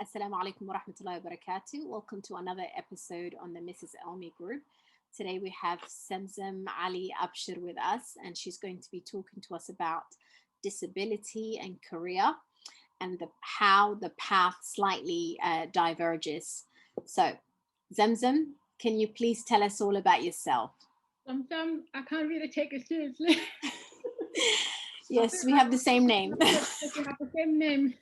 Assalamu alaikum wa rahmatullahi wa barakatuh. Welcome to another episode on the Mrs. Elmi group. Today we have Zamzam Ali Abshir with us, and she's going to be talking to us about disability and career and how the path slightly diverges. So, Zamzam, can you please tell us all about yourself? Zamzam, I can't really take it seriously. Yes, we have the same name. We have the same name.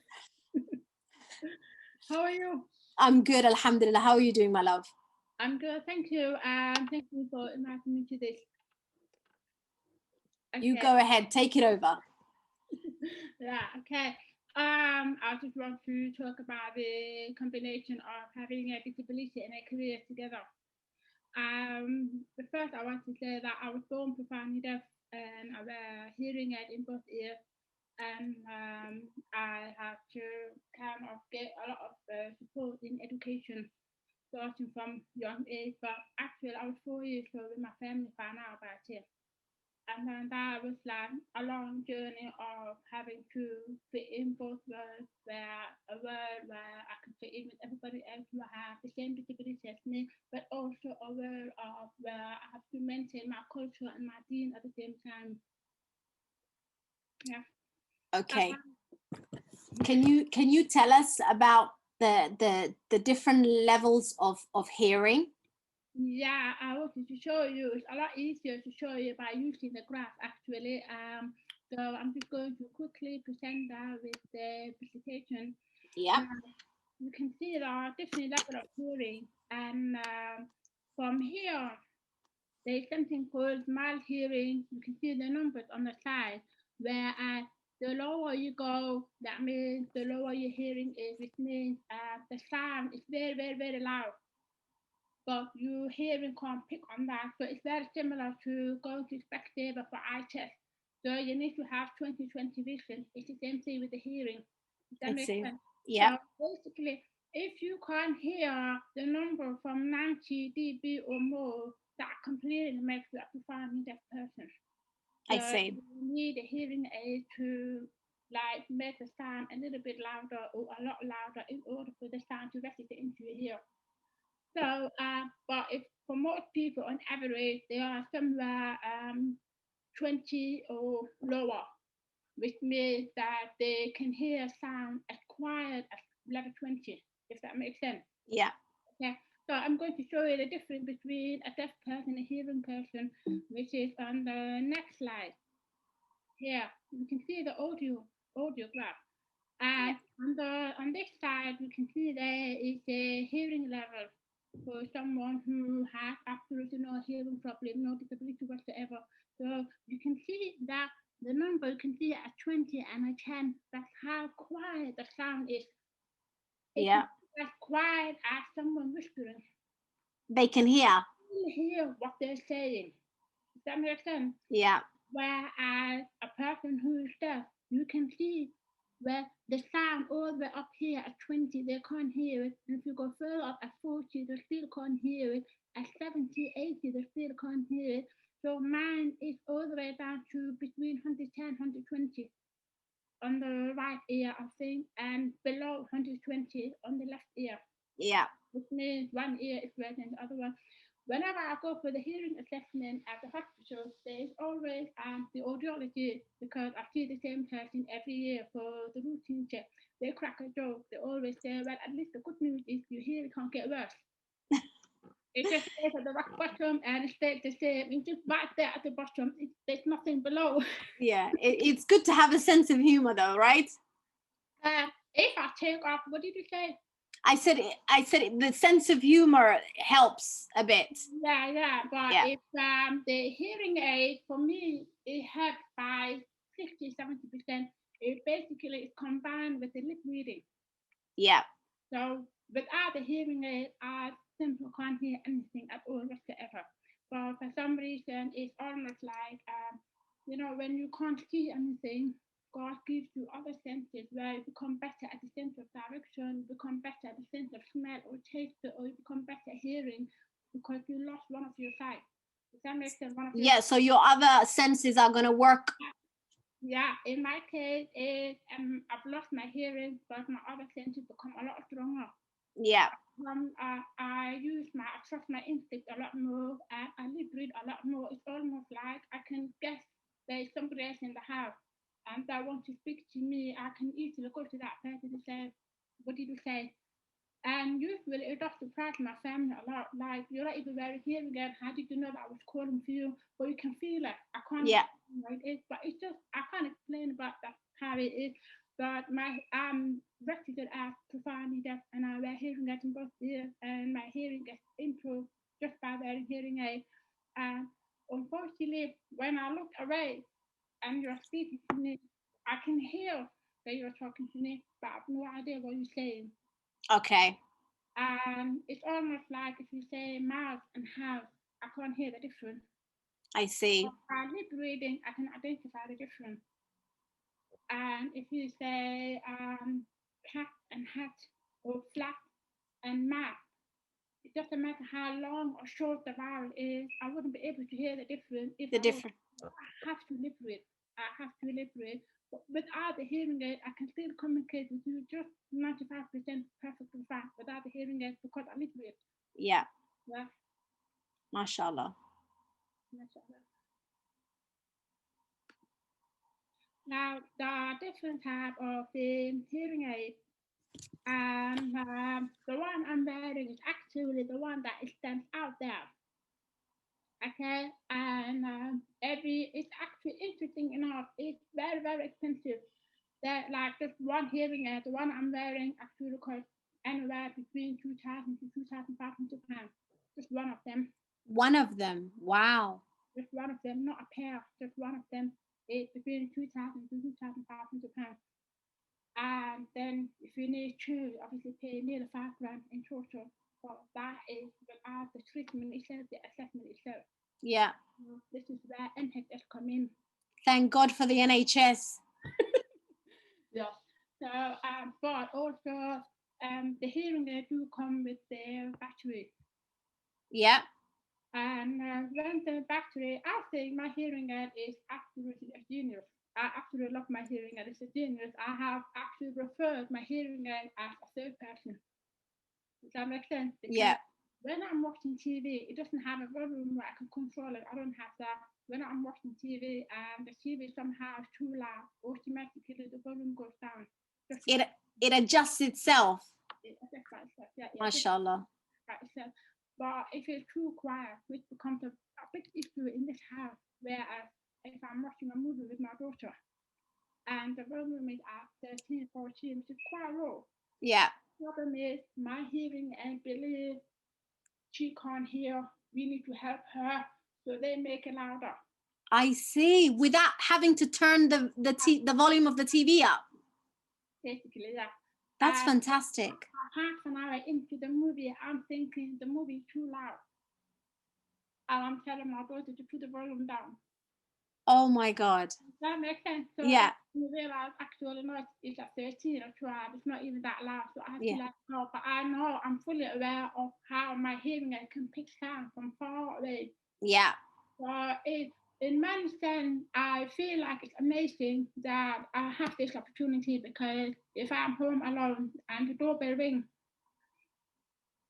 How are you? I'm good, alhamdulillah. How are you doing, my love? I'm good, thank you. Thank you for inviting me to this. Okay. You go ahead, take it over. Yeah, okay. I just want to talk about the combination of having a disability and a career together. But first I want to say that I was born profoundly deaf and I have a hearing aid in both ears. And I had to kind of get a lot of support in education starting from young age. But actually, I was 4 years old when my family found out about it. And then that was like a long journey of having to fit in both worlds, where a world where I can fit in with everybody else who have the same disability as me, but also a world of where I have to maintain my culture and my deen at the same time. Yeah. Okay. Can you tell us about the different levels of hearing? Yeah, I wanted to show you. It's a lot easier to show you by using the graph actually. So I'm just going to quickly present that with the presentation. Yeah. You can see there are different levels of hearing, and from here there's something called mild hearing. You can see the numbers on the side, where the lower you go, that means the lower your hearing is, which means the sound is very, very, very loud. But your hearing can't pick on that. So it's very similar to going to spectator for eye test. So you need to have 20/20 vision. It's the same thing with the hearing. Does that make sense? Yeah. So basically, if you can't hear the number from 90 dB or more, that completely makes you a profoundly deaf person. So I see. you need a hearing aid to like make the sound a little bit louder or a lot louder in order for the sound to resonate into your ear. So, but if for most people on average, they are somewhere 20 or lower, which means that they can hear sound as quiet as level 20, if that makes sense. Yeah. Okay. So I'm going to show you the difference between a deaf person and a hearing person, which is on the next slide. Here, you can see the audio graph. And on this side, we can see there is a hearing level for someone who has absolutely no hearing problem, no disability whatsoever. So you can see that the number, you can see a 20 and a 10. That's how quiet the sound is. Yeah. As quiet as someone whispering. They can hear. You hear what they're saying. Does that make sense? Yeah. Whereas a person who is deaf, you can see where the sound all the way up here at 20, they can't hear it. And if you go further up at 40, they still can't hear it. At 70, 80, they still can't hear it. So mine is all the way down to between 110, 120 on the right ear, I think, and below 120 on the left ear. Yeah. Which means one ear is red and the other one. Whenever I go for the hearing assessment at the hospital, there is always the audiologist, because I see the same person every year for the routine check. They crack a joke. They always say, well, at least the good news is your hearing can't get worse. It just stays at the rock bottom and it stays the same. It's just right there at the bottom. There's nothing below. Yeah, it's good to have a sense of humor though, right? If I take off, what did you say? I said the sense of humor helps a bit. Yeah, but if the hearing aid, for me, it helps by 60-70%. It basically is combined with the lip reading. Yeah. So without the hearing aid, I simply can't hear anything at all whatsoever. But for some reason, it's almost like, when you can't see anything, God gives you other senses where you become better at the sense of direction, you become better at the sense of smell or taste, or you become better at hearing because you lost one of your sight. Does that make sense? So your other senses are going to work Yeah, in my case, I've lost my hearing, but my other senses become a lot stronger. Yeah. I trust my instinct a lot more, and I live with a lot more. It's almost like I can guess there's somebody else in the house, and they want to speak to me. I can easily go to that person and say, "What did you say?" And usually it does surprise my family a lot. Like, you're not even very here again. How did you know that I was calling for you? But you can feel it. I can't Yeah. explain what it is, but it's just I can't explain about that how it is. But my registered as profoundly deaf, and I wear hearing aids in both ears, and my hearing gets improved just by wearing hearing aids. And unfortunately, when I look away and you're speaking to me, I can hear that you're talking to me, but I have no idea what you're saying. Okay. It's almost like if you say mouse and house, I can't hear the difference. I see. But by lip reading, I can identify the difference. And if you say cat and hat or flat and map, it doesn't matter how long or short the vowel is, I wouldn't be able to hear the difference if The I was. different. I have to lip read. I have to lip read. But without the hearing aid, I can still communicate with you just 95% perfectly fine without the hearing aid because I lip read. Yeah. Yeah. Mashallah. Now, the different type of the hearing aid, and the one I'm wearing is actually the one that stands out there. Okay, and it's actually interesting enough. It's very very expensive. That like just one hearing aid, the one I'm wearing actually costs anywhere between 2,000 to 2,500 pounds. Just one of them. One of them. Wow. Just one of them, not a pair. Just one of them. It's between 2,000 to 2,500 pounds. And then if you need two, obviously pay nearly 5 grand in total. But that is without the treatment itself, the assessment itself. Yeah. This is where NHS come in. Thank God for the NHS. Yeah. So, but also, the hearing aid do come with their battery. Yeah. And when the battery, I think my hearing aid is absolutely a genius. I absolutely love my hearing aid. It's a genius. I have actually referred my hearing aid as a third person. Does that make sense? Because Yeah. when I'm watching TV, it doesn't have a volume where I can control it. I don't have that. When I'm watching TV and the TV somehow is too loud, automatically the volume goes down. It adjusts itself. It affects by itself. Yeah, Mashallah. by itself. But if it's too quiet, which becomes a big issue in this house, whereas if I'm watching a movie with my daughter and the volume is at 13, 14, which is quite low. Yeah. The problem is my hearing and believe she can't hear. We need to help her, so they make it louder. I see. Without having to turn the volume of the TV up. Basically, yeah. That's fantastic. Half an hour into the movie, I'm thinking the movie is too loud. And I'm telling my daughter to put the volume down. Oh my God. That makes sense. So Yeah. you realize actually no, it's at 13 or 12. It's not even that loud. So I have Yeah. to let go. But I know I'm fully aware of how my hearing aid can pick sound from far away. Yeah. So in many sense, I feel like it's amazing that I have this opportunity because if I'm home alone and the doorbell rings,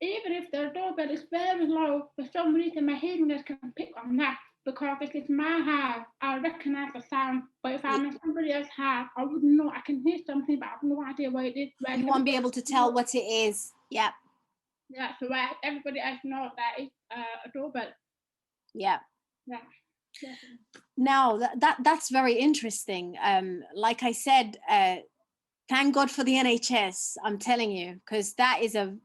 even if the doorbell is very low, for some reason my hearing aid can pick on that because if it's my house, I recognize the sound. But if I'm in somebody else's house, I wouldn't know. I can hear something, but I have no idea what it is. You won't be able to tell what it is. Yeah. Yeah, so everybody else knows that it's a doorbell. Yeah. Yeah. Now that's very interesting. Like I said, thank God for the NHS. I'm telling you, because that is a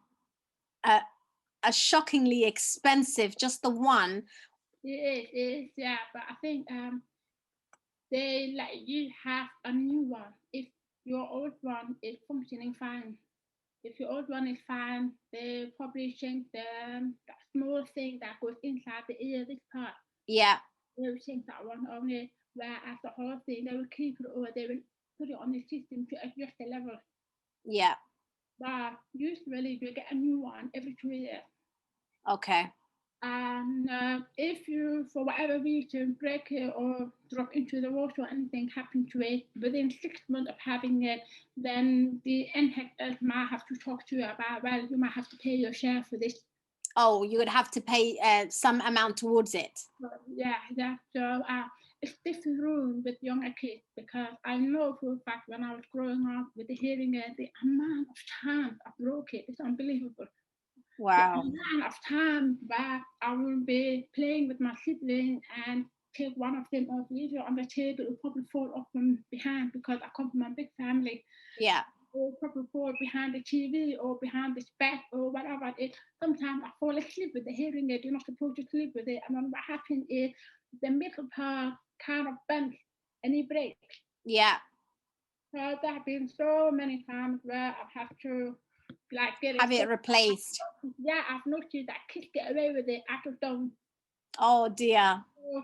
shockingly expensive. Just the one. It is, yeah. But I think they let you have a new one if your old one is functioning fine. If your old one is fine, they probably change that small thing that goes inside the ear, this part. Yeah. They will change that one only, whereas the whole thing, they will keep it or they will put it on the system to adjust the level. Yeah. But usually you get a new one every 2 years. Okay. And if you, for whatever reason, break it or drop into the water or anything happen to it within 6 months of having it, then the NHS might have to talk to you about, well, you might have to pay your share for this. Oh, you would have to pay some amount towards it. Yeah. So it's different with younger kids because I know for a fact when I was growing up with the hearing aid, the amount of times I broke it is unbelievable. Wow. The amount of time that I will be playing with my sibling and take one of them off, leave it on the table, it will probably fall off from behind because I come from a big family. Yeah. Or probably fall behind the TV or behind the spec or whatever it is. Sometimes I fall asleep with the hearing aid. You're not supposed to sleep with it. And then what happens is the middle part kind of bends and it breaks. Yeah. So there have been so many times where I've had to like get Have it. it replaced. Yeah, I've noticed that kids get away with it. I just don't. Oh dear.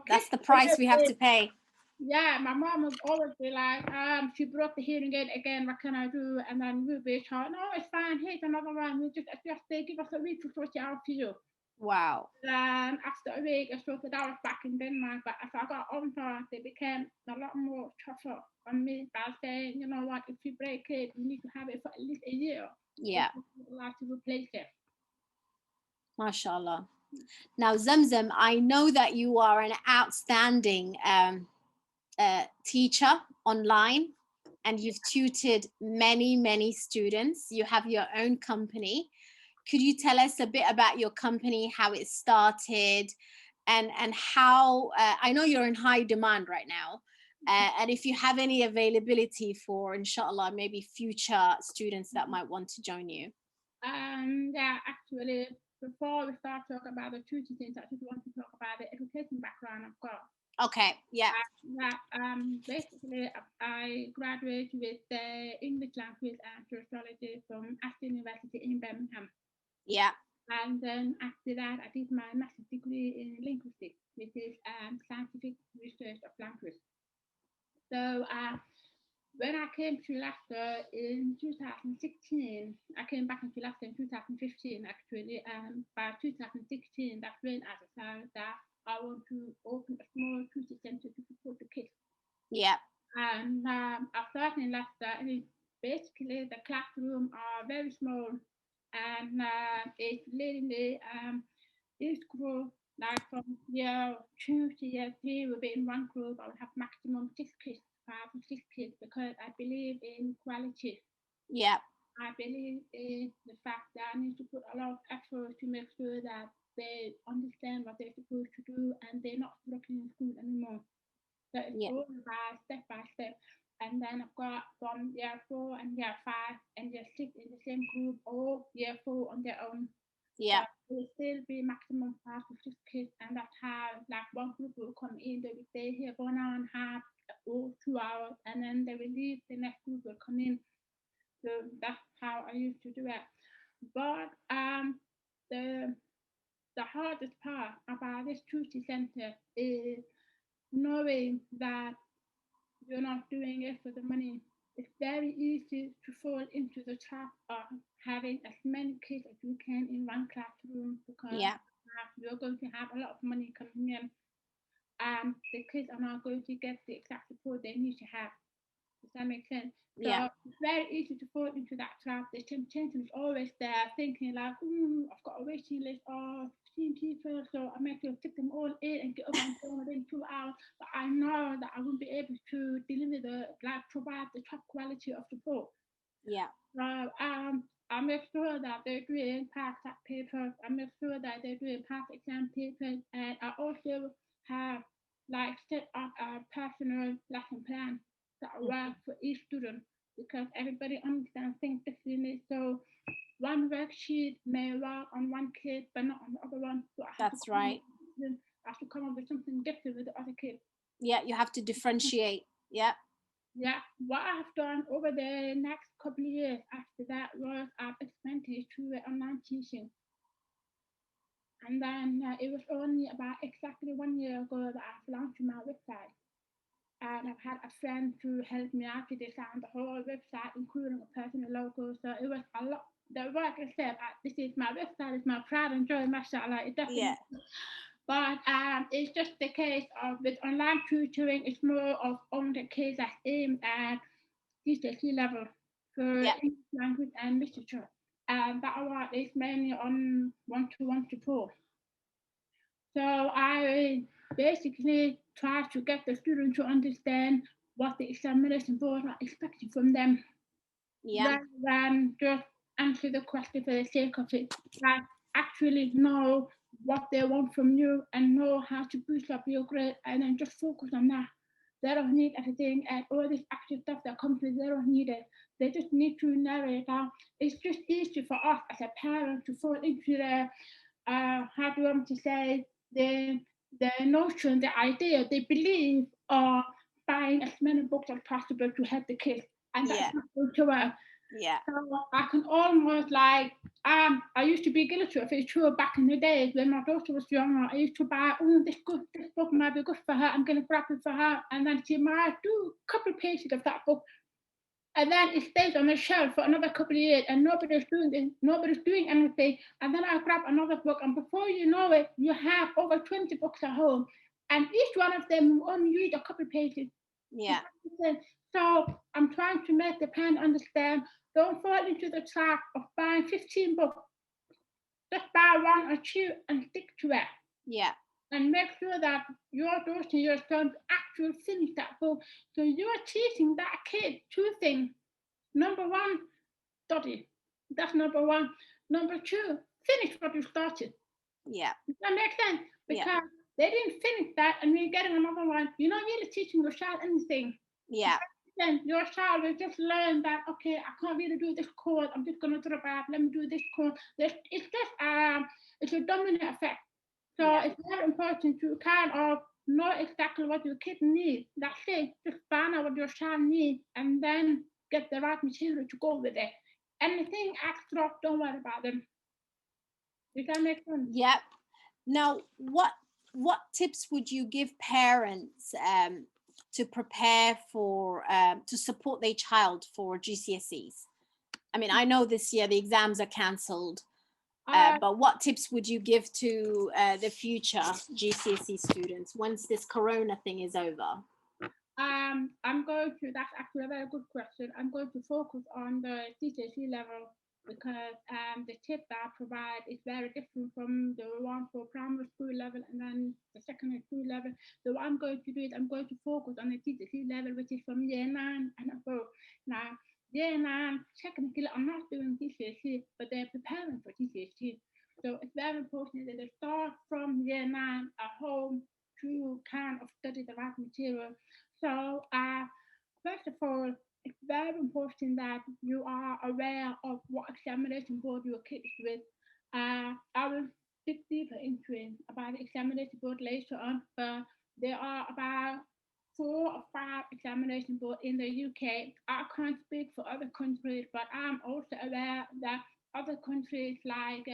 That's the price we have to pay. Yeah, my mom would always be like, she broke the hearing aid again, what can I do? And then we'll be told, no, it's fine, here's another one. We just adjust it, give us a week to sort it out for you. Wow. And after a week, I sorted out back in Denmark. But as I got older, they became a lot more tougher on me by saying, you know what, if you break it, you need to have it for at least a year. Yeah. Allowed to replace it. MashaAllah. Now, Zamzam, I know that you are an outstanding teacher online and you've tutored many students. You have your own company. Could you tell us a bit about your company, how it started, and how I know you're in high demand right now, and if you have any availability for, inshallah, maybe future students that might want to join you? Yeah, actually, before we start talking about the two things, I just want to talk about the education background I've got. Okay, yeah. Basically, I graduated with English language and sociology from Aston University in Birmingham. Yeah. And then after that, I did my master's degree in linguistics, which is scientific research of language. So when I came to Leicester in 2016, I came back into Leicester in 2015 actually, and by 2016, that's when I decided that I want to open a small tutor centre to support the kids. Yeah. And I started in Leicester, and basically the classroom are very small, and it's literally each group, like from year 2 to year 3, will be in one group. I will have maximum 6 kids, 5 to 6 kids, because I believe in quality. Yeah. I believe in the fact that I need to put a lot of effort to make sure that they understand what they're supposed to do and they're not struggling in school anymore. So it's all about step by step. And then I've got from year 4 and year 5 and year 6 in the same group, or year 4 on their own. Yeah. It will still be maximum 5 to 6 kids, and that's how like one group will come in, they will stay here for an hour and a half or 2 hours, and then they will leave, the next group will come in. So that's how I used to do it. But the the hardest part about this tutor center is knowing that you're not doing it for the money. It's very easy to fall into the trap of having as many kids as you can in one classroom because you're going to have a lot of money coming in, and the kids are not going to get the exact support they need to have. Does that make sense? So it's very easy to fall into that trap. The temptation is always there, thinking like, I've got a waiting list of 15 people, so I might as well take them all in and get over and done within 2 hours. But I know that I won't be able to deliver provide the top quality of support. Yeah. So I make sure that they're doing past that papers. I make sure that they're doing past exam papers, and I also have like set up a personal lesson plan that work for each student because everybody understands things differently. So one worksheet may work on one kid but not on the other one. So that's right. I have to come up with something different with the other kid. Yeah, you have to differentiate. Yeah. Yeah, what I've done over the next couple of years after that was I've expanded to online teaching. And then it was only about exactly 1 year ago that I've launched my website. And I've had a friend to help me out to design the whole website, including a personal logo. So it was a lot the work I said, this is my website, it's my pride and joy, mashallah, it definitely. Yeah. But it's just the case of with online tutoring, it's more of on the case that's aimed at GCSE level for Yeah. English language and literature. And that one is mainly on one-to-one support. So I basically try to get the student to understand what the examination board are expecting from them, Yeah. rather than just answer the question for the sake of it. Like actually know what they want from you and know how to boost up your grade and then just focus on that. They don't need everything and all this extra stuff that comes with, they don't need it. They just need to narrow it down. It's just easy for us as a parent to fall into the how do I want to say the notion, the idea, they believe of buying as many books as possible to help the kids, and Yeah. that's not going to work. Yeah. So I can almost like I used to be guilty of it too back in the days when my daughter was younger. I used to buy, oh, this book might be good for her. I'm gonna grab it for her, and then she might do a couple of pages of that book, and then it stays on the shelf for another couple of years, and nobody's doing anything. And then I grab another book, and before you know it, you have over 20 books at home, and each one of them will only read a couple of pages. Yeah. So I'm trying to make the parent understand, don't fall into the trap of buying 15 books. Just buy one or two and stick to it. Yeah. And make sure that your daughter, your son actually finish that book. So you are teaching that kid two things. Number one, study. That's number one. Number two, finish what you started. Yeah. Does that make sense? Yeah. Because they didn't finish that and you're getting another one. You're not really teaching your child anything. Yeah. Then your child will just learn that, okay, I can't really do this chord. I'm just going to drop out. Let me do this chord. It's just it's a dominant effect. So Yeah. it's very important to kind of know exactly what your kid needs. That's it. Just find out what your child needs and then get the right material to go with it. Anything extra, don't worry about them. Does that make sense? Yeah. Now, what tips would you give parents to prepare for to support their child for GCSEs? I mean, I know this year the exams are cancelled, but what tips would you give to the future GCSE students once this Corona thing is over? I'm going to, that's actually a very good question. I'm going to focus on the GCSE level because the tip that I provide is very different from the one for primary school level and then the secondary school level. So what I'm going to do is I'm going to focus on the GCSE level, which is from year 9 and above. Now, year 9, technically, I'm not doing GCSE, but they're preparing for GCSE. So it's very important that they start from year 9 at home to kind of study the right material. So, first of all, it's very important that you are aware of what examination board your kid is with. I will dig deeper into it about the examination board later on, but there are about 4 or 5 examination boards in the UK. I can't speak for other countries, but I'm also aware that other countries like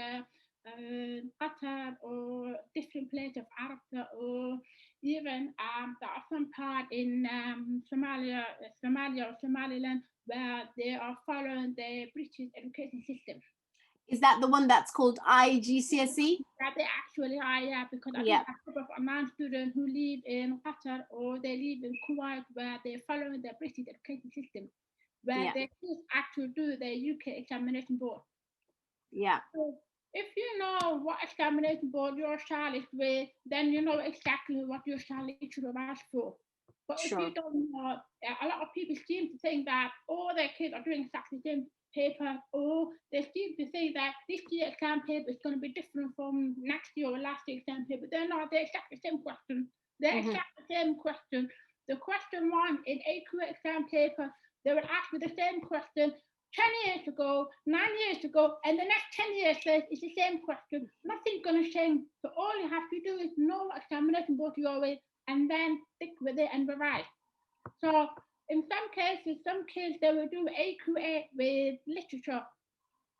Qatar or different places of Africa or even there are some part in Somalia or Somaliland where they are following the British education system. Is that the one that's called IGCSE? That they actually are, yeah, because I Yeah. think a couple of Amman students who live in Qatar or they live in Kuwait where they're following the British education system, where Yeah. they actually do the UK examination board. Yeah. So if you know what examination board your child is with, then you know exactly what your child should have asked for. But if you Sure. don't know, a lot of people seem to think that all their kids are doing exactly the same paper, or they seem to think that this year's exam paper is going to be different from next year or last year's exam paper. They're not, they're exactly the same question. They're exactly the same question. The question one in AQ exam paper, they will ask you the same question 10 years ago, 9 years ago, and the next 10 years says it's the same question. Nothing's going to change. So all you have to do is know what examination board you're with and then stick with it and revise. So in some cases, some kids, they will do AQA with literature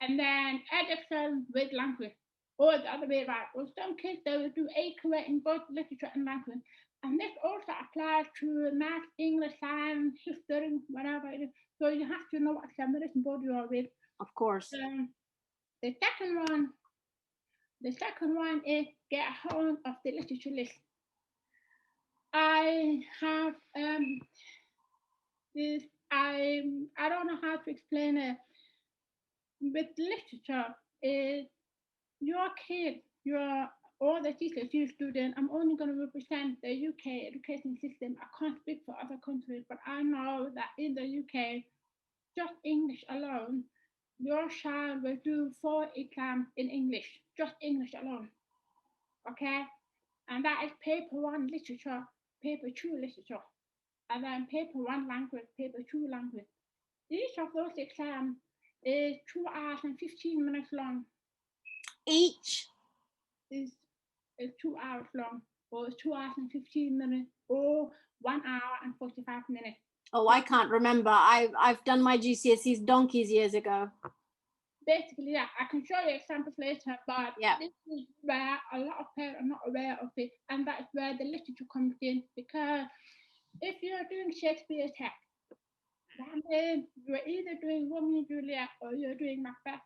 and then Edison with language, or the other way around. Or some kids, they will do AQA in both literature and language. And this also applies to math, English, science, history, whatever it is. So you have to know what examination board you are with. Of course. The second one is get hold of the literature list. I have this. I don't know how to explain it. With literature, is your kid, your or the GCSE student. I'm only going to represent the UK education system. I can't speak for other countries, but I know that in the UK, just English alone, your child will do 4 exams in English, just English alone. Okay? And that is paper 1 literature, paper 2 literature, and then paper 1 language, paper 2 language. Each of those exams is 2 hours and 15 minutes long. Each is 2 hours long, or 2 hours and 15 minutes, or 1 hour and 45 minutes. Oh, I can't remember. I've done my GCSEs donkeys years ago. Basically, yeah, I can show you examples later, but this is where a lot of parents are not aware of it, and that's where the literature comes in, because if you're doing Shakespeare text, that means you're either doing Romeo and Juliet or you're doing Macbeth.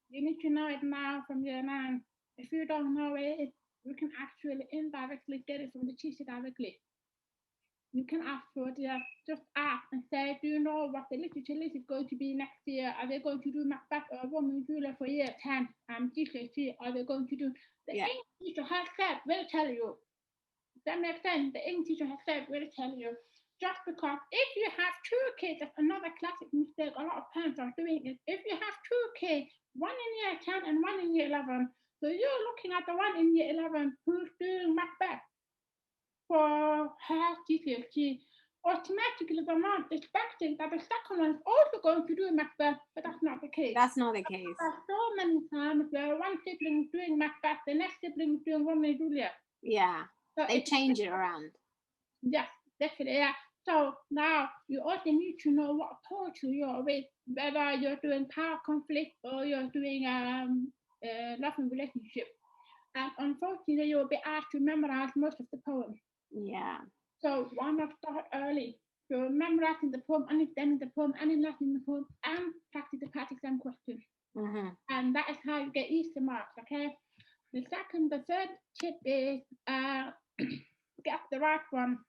You need to know it now from year 9. If you don't know it, you can actually indirectly get it from the teacher directly. You can ask for it, just ask and say, do you know what the literature list is going to be next year? Are they going to do Macbeth or Romeo and Juliet for year 10? GCSE, are they going to do the English teacher has said, will tell you. Does that make sense? The English teacher has said, will tell you. Just because if you have 2 kids, that's another classic mistake a lot of parents are doing is if you have 2 kids, one in year 10 and one in year 11, so you're looking at the one in year 11 who's doing Macbeth for her GCSE, automatically the mom expecting that the second one is also going to do Macbeth, but that's not the case. That's not the case. There's so many times where one sibling is doing Macbeth, the next sibling is doing Romeo and Juliet. Yeah, so they change it around. Yes, definitely, yeah. So now you also need to know what poetry you're with, whether you're doing power conflict or you're doing love and relationship. And unfortunately, you'll be asked to memorize most of the poem. Yeah. So why not start early? So memorizing the poem, understanding the poem, analyzing the poem, and practice the part exam question. Mm-hmm. And that is how you get easy marks, okay? The third tip is get the right one.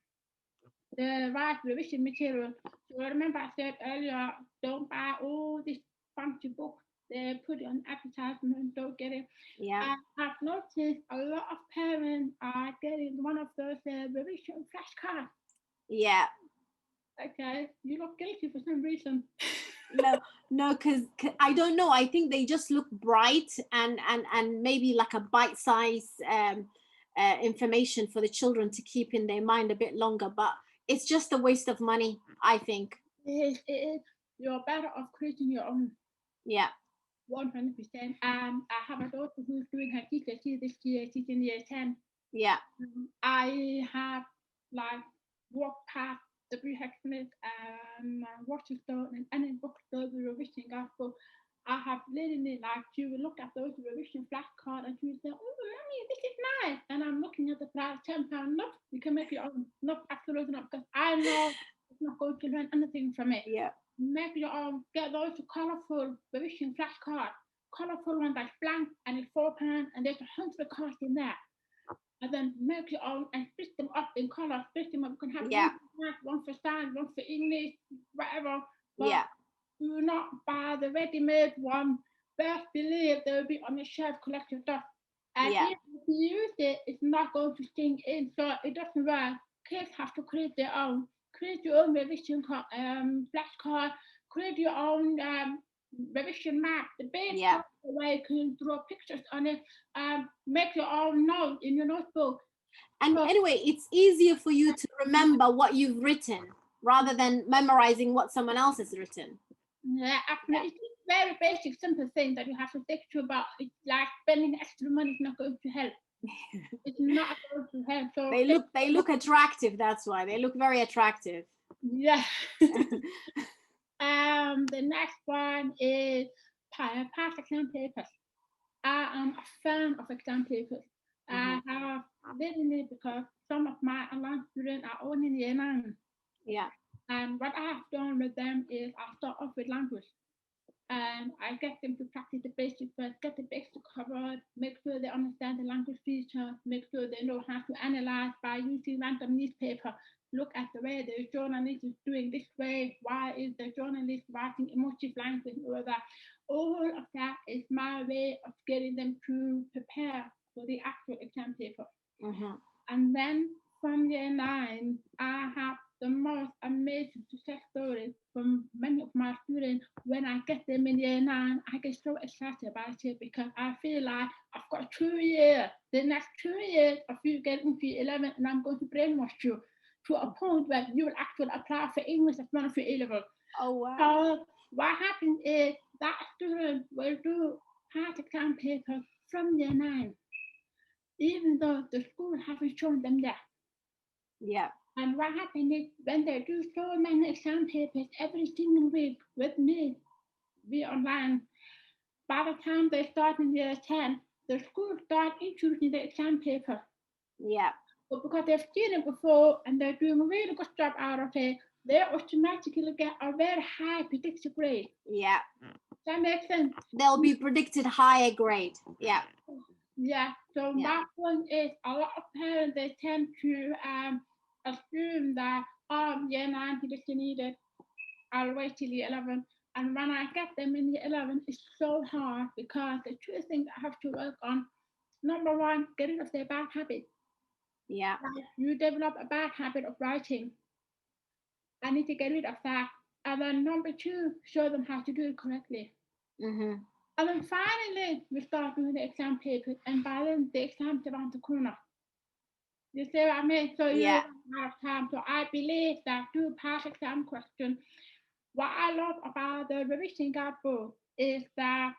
The right revision material. So remember I said earlier, don't buy all this fancy books. They put it on advertisement, don't get it. Yeah. I've noticed a lot of parents are getting one of those revision flashcards. Yeah. Okay, you look guilty for some reason. No, because I don't know. I think they just look bright and maybe like a bite-size information for the children to keep in their mind a bit longer, but it's just a waste of money, I think. It is. You're better off creating your own. Yeah. 100%. And I have a daughter who's doing her GCSE this year. She's in year 10. Yeah. I have like walked past the Brewhead Smith and Rochester and any bookstore with revision gospel. I have literally like she will look at those revision flashcards and she will say, "Oh, mommy, this is nice." And I'm looking at the price, £10. Nope, you can make your own. Nope, absolutely not, because I know it's not going to learn anything from it. Yeah. Make your own. Get those colourful revision flashcards. Colourful ones that's blank and it's £4 and there's 100 cards in there. And then make your own and split them up in colour. Split them up. You can have one for science, one for English, whatever. But do not buy the ready-made one. Best believe they will be on the shelf collecting stuff. And if you use it, it's not going to sink in. So it doesn't work. Kids have to create their own. Create your own revision flashcard. Create your own revision map. The base where you can draw pictures on it. Make your own notes in your notebook. And anyway, it's easier for you to remember what you've written rather than memorizing what someone else has written. Yeah, absolutely. It's a very basic, simple thing that you have to stick to about. It's like spending extra money is not going to help. It's not going to help. So they look attractive. That's why they look very attractive. Yeah. The next one is past exam papers. I am a fan of exam papers. I have written it because some of my online students are only in year 9. Yeah. And what I have done with them is I start off with language. and I get them to practice the basics first, get the basics covered, make sure they understand the language features, make sure they know how to analyze by using random newspaper, look at the way the journalist is doing this way, why is the journalist writing emotive language or that. All of that is my way of getting them to prepare for the actual exam paper. Mm-hmm. And then from year nine, I have the most amazing success stories from many of my students. When I get them in year nine, I get so excited about it because I feel like I've got 2 years, the next 2 years of you getting to 11, and I'm going to brainwash you to a point where you will actually apply for English as one of your A-level. Oh, wow. So what happens is that student will do hard exam papers from year nine, even though the school haven't shown them that. Yeah. And what happened is when they do so many exam papers every single week with me, we online, by the time they start in year 10, the school start introducing the exam paper. Yeah. But because they've seen it before and they're doing a really good job out of it, they automatically get a very high predicted grade. Yeah. Does that make sense? They'll be predicted higher grade. Yeah. Yeah. So my point is a lot of parents, they tend to assume that, year 9 he doesn't need it, I'll wait till year 11. And when I get them in year 11, it's so hard because the two things I have to work on. Number one, get rid of their bad habit. Yeah. Like you develop a bad habit of writing. I need to get rid of that. And then number two, show them how to do it correctly. Mm-hmm. And then finally, we start doing the exam papers, and by then the exam's around the corner. You see what I mean? So you Yeah. don't have time. So I believe that do pass exam question. What I love about the revision guide book is that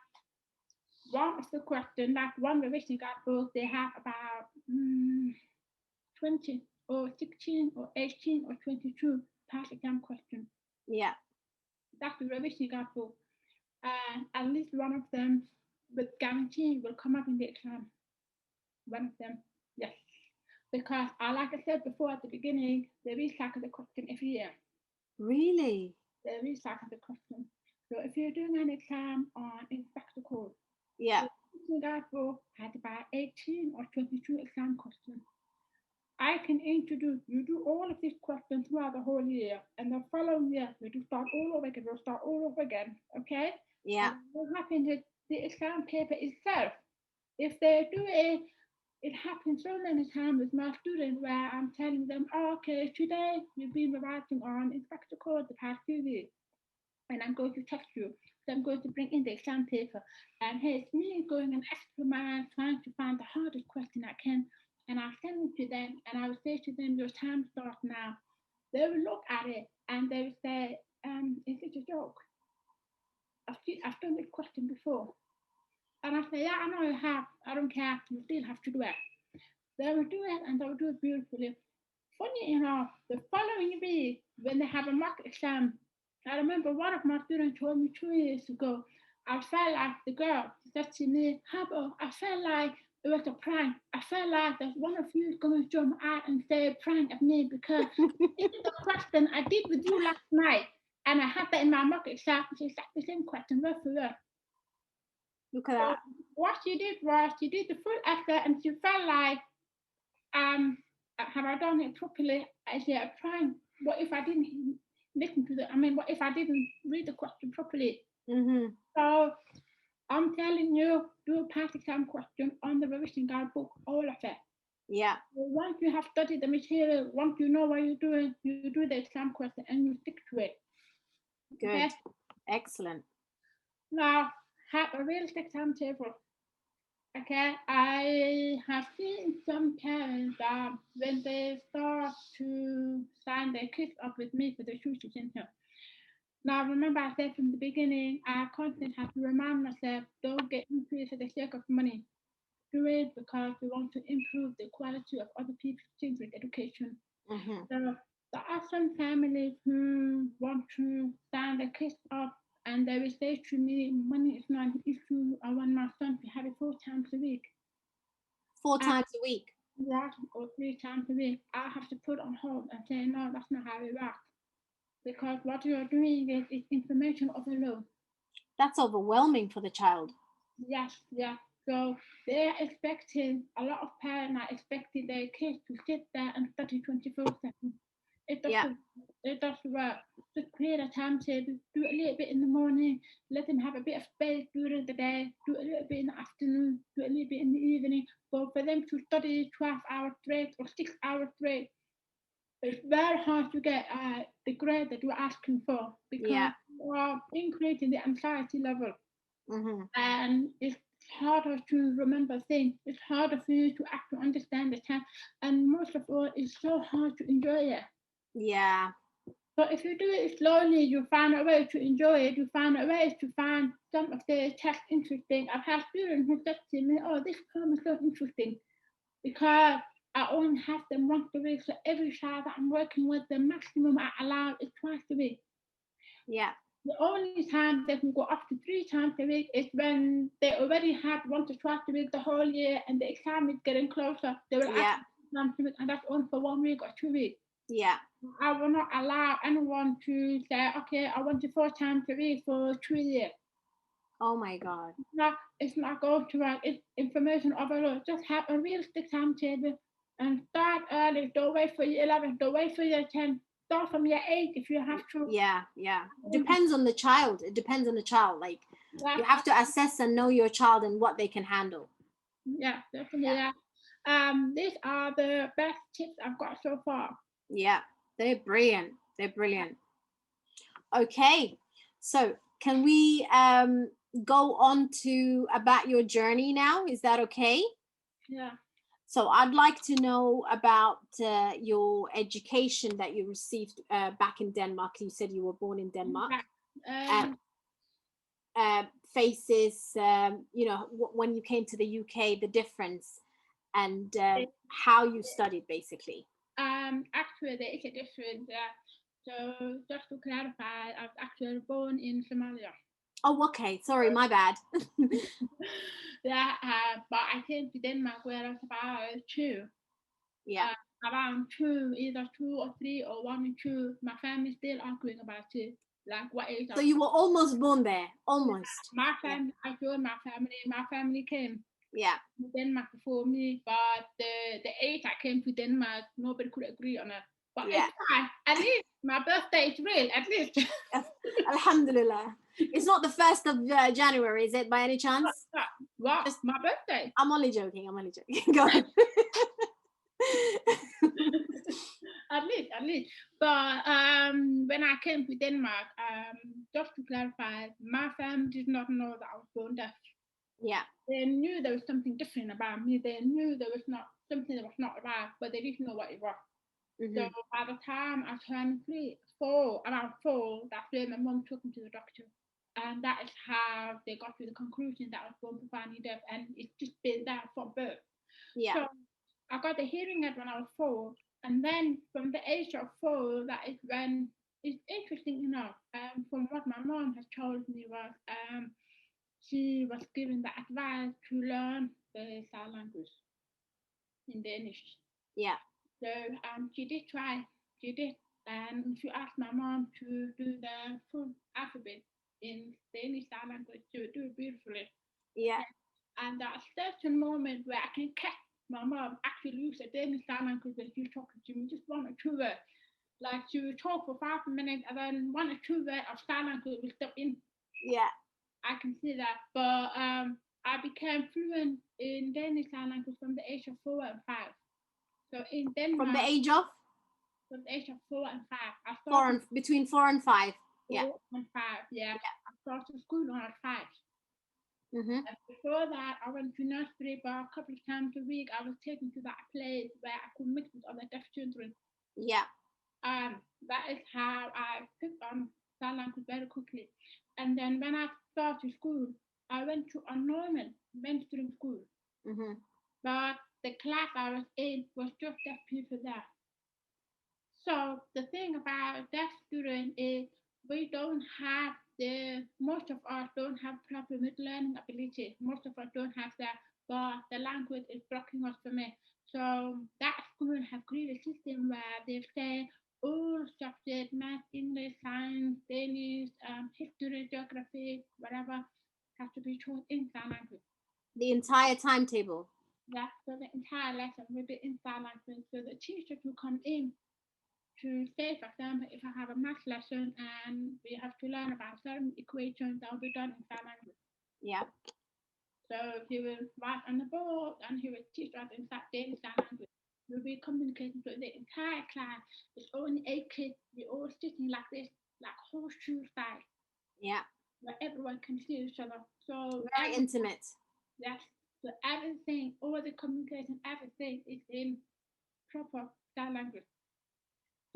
one of the questions, like one revision guide book, they have about 20 or 16 or 18 or 22 pass exam questions. Yeah. That's the revision guide book. And at least one of them with guarantee will come up in the exam. One of them, yes. Because like I said before at the beginning, they recycle the question every year. Really? They recycle the question. So if you're doing an exam on inspector code, Yeah. the guide book had about 18 or 22 exam questions. I can introduce, you do all of these questions throughout the whole year, and the following year, we do start all over again, we'll start all over again, okay? Yeah. And what happens is the exam paper itself, if they do it, it happens so many times with my students where I'm telling them, oh, okay, today you've been writing on inspector code the past 2 weeks, and I'm going to test you. So I'm going to bring in the exam paper. And here's me going an extra mile trying to find the hardest question I can. And I'll send it to them and I will say to them, your time starts now. They will look at it and they will say, is it a joke? I've done this question before. And I say, yeah, I know you have. I don't care. You still have to do it. They will do it and they will do it beautifully. Funny enough, the following week, when they have a mock exam, I remember one of my students told me 2 years ago, I felt like the girl said to me, Habo, I felt like it was a prank. I felt like that one of you is going to jump out and say a prank at me because this is a question I did with you last night. And I had that in my mock exam. It's exactly the same question, word for word. Look at that. What she did was she did the full effort and she felt like, have I done it properly? I said, a prank. What if I didn't listen to what if I didn't read the question properly? Mm-hmm. So I'm telling you, do a past exam question on the revision guide book, all of it. Yeah. So once you have studied the material, once you know what you're doing, you do the exam question and you stick to it. Good. Okay? Excellent. Now, have a realistic timetable. Okay, I have seen some parents that when they start to sign their kids up with me for the tuition center. Now, remember I said from the beginning, I constantly have to remind myself, don't get into it for the sake of money. Do it because we want to improve the quality of other people's children's education. Mm-hmm. So there are some families who want to sign their kids up and they will say to me, money is not an issue. I want my son to have it 4 times a week. 4 times a week? Yeah, or 3 times a week. I have to put on hold and say, no, that's not how it works. Because what you're doing is information overload. That's overwhelming for the child. Yes, yeah. So they're expecting, a lot of parents are expecting their kids to sit there and study 24/7. It doesn't, it doesn't work. Just create a timetable, do a little bit in the morning, let them have a bit of space during the day, do a little bit in the afternoon, do a little bit in the evening. But for them to study 12 hours straight or 6 hours straight, it's very hard to get the grade that you're asking for, because you are increasing the anxiety level. And it's harder to remember things. It's harder for you to actually understand the test. And most of all, it's so hard to enjoy it. Yeah. So if you do it slowly, you find a way to enjoy it. You find a way to find some of the text interesting. I've had students who said to me, "Oh, this poem is so interesting," because I only have them once a week. So every child that I'm working with, the maximum I allow is twice a week. Yeah. The only time they can go up to 3 times a week is when they already had once or twice a week the whole year and the exam is getting closer. They will ask 3 times a week, and that's only for 1 week or 2 weeks. Yeah. I will not allow anyone to say, okay, I want you 4 times a week for 2 years. Oh my God. No, it's not going to work. It's information overload. Just have a realistic timetable and start early. Don't wait for year 11. Don't wait for year 10. Start from year 8 if you have to. Yeah. Depends on the child. It depends on the child. Like, you have to assess and know your child and what they can handle. Yeah, definitely. Yeah. These are the best tips I've got so far. Yeah, they're brilliant. Okay, so can we go on to about your journey now? Is that okay? Yeah. So I'd like to know about your education that you received back in Denmark. You said you were born in Denmark. Faces, when you came to the UK, the difference, and how you studied, basically. Actually, there is a difference. So just to clarify, I was actually born in Somalia. Oh, okay. Sorry, my bad. Yeah, but I came to Denmark when I was about 2. Yeah. Around 2, either 2 or 3 or 1 and 2. My family's still arguing about it. Like what age? So you were almost born there, almost. My family, I joined my family. My family came. Yeah. To Denmark before me, but the age I came to Denmark, nobody could agree on it. But it's fine. At least my birthday is real. At least. Alhamdulillah. It's not the 1st of January, is it, by any chance? What? Just my birthday. I'm only joking. Go on. At least. But when I came to Denmark, just to clarify, my family did not know that I was born deaf. Yeah. They knew there was something different about me. They knew there was not something that was not right, but they didn't know what it was. So by the time I turned 4, around 4, that's when my mom took me to the doctor. And that is how they got to the conclusion that I was born profoundly deaf, and it's just been that from birth. Yeah. So I got the hearing aid when I was 4, and then from the age of 4, that is when it's interesting enough. From what my mom has told me was, she was given the advice to learn the sign language in Danish. Yeah. So she did try. She did, and she asked my mom to do the full alphabet in Danish sign language. She would do it beautifully. Yeah. And at a certain moment where I can catch my mom actually use the Danish sign language when she's talking to me, just 1 or 2 words. Like she would talk for 5 minutes, and then 1 or 2 words of sign language will step in. Yeah. I can see that, but I became fluent in Danish sign language from the age of 4 and 5. So in Denmark, from the age of 4 and 5, I started between 4 and 5. 4 and 5, yeah. I started school when I was 5. And before that, I went to nursery, but a couple of times a week, I was taken to that place where I could mix with other deaf children. Yeah. That is how I picked on sign language very quickly. And then when I started school, I went to a normal mainstream school. But the class I was in was just deaf people there. So the thing about deaf students is most of us don't have problem with learning ability. Most of us don't have that, but the language is blocking us from it. So that school have created a system where they say, all subjects, math, English, science, Danish, history, geography, whatever, has to be taught in sign language. The entire timetable. Yeah, so the entire lesson will be in sign language. So the teacher will come in to say, for example, if I have a math lesson and we have to learn about certain equations, that will be done in sign language. Yeah. So he will write on the board and he will teach us in Danish sign language. We'll be communicating to the entire class. It's only 8 kids. We're all sitting like this, like horseshoe style. Yeah. Where everyone can see each other. So very intimate. Yes. So everything, all the communication, everything is in proper sign language.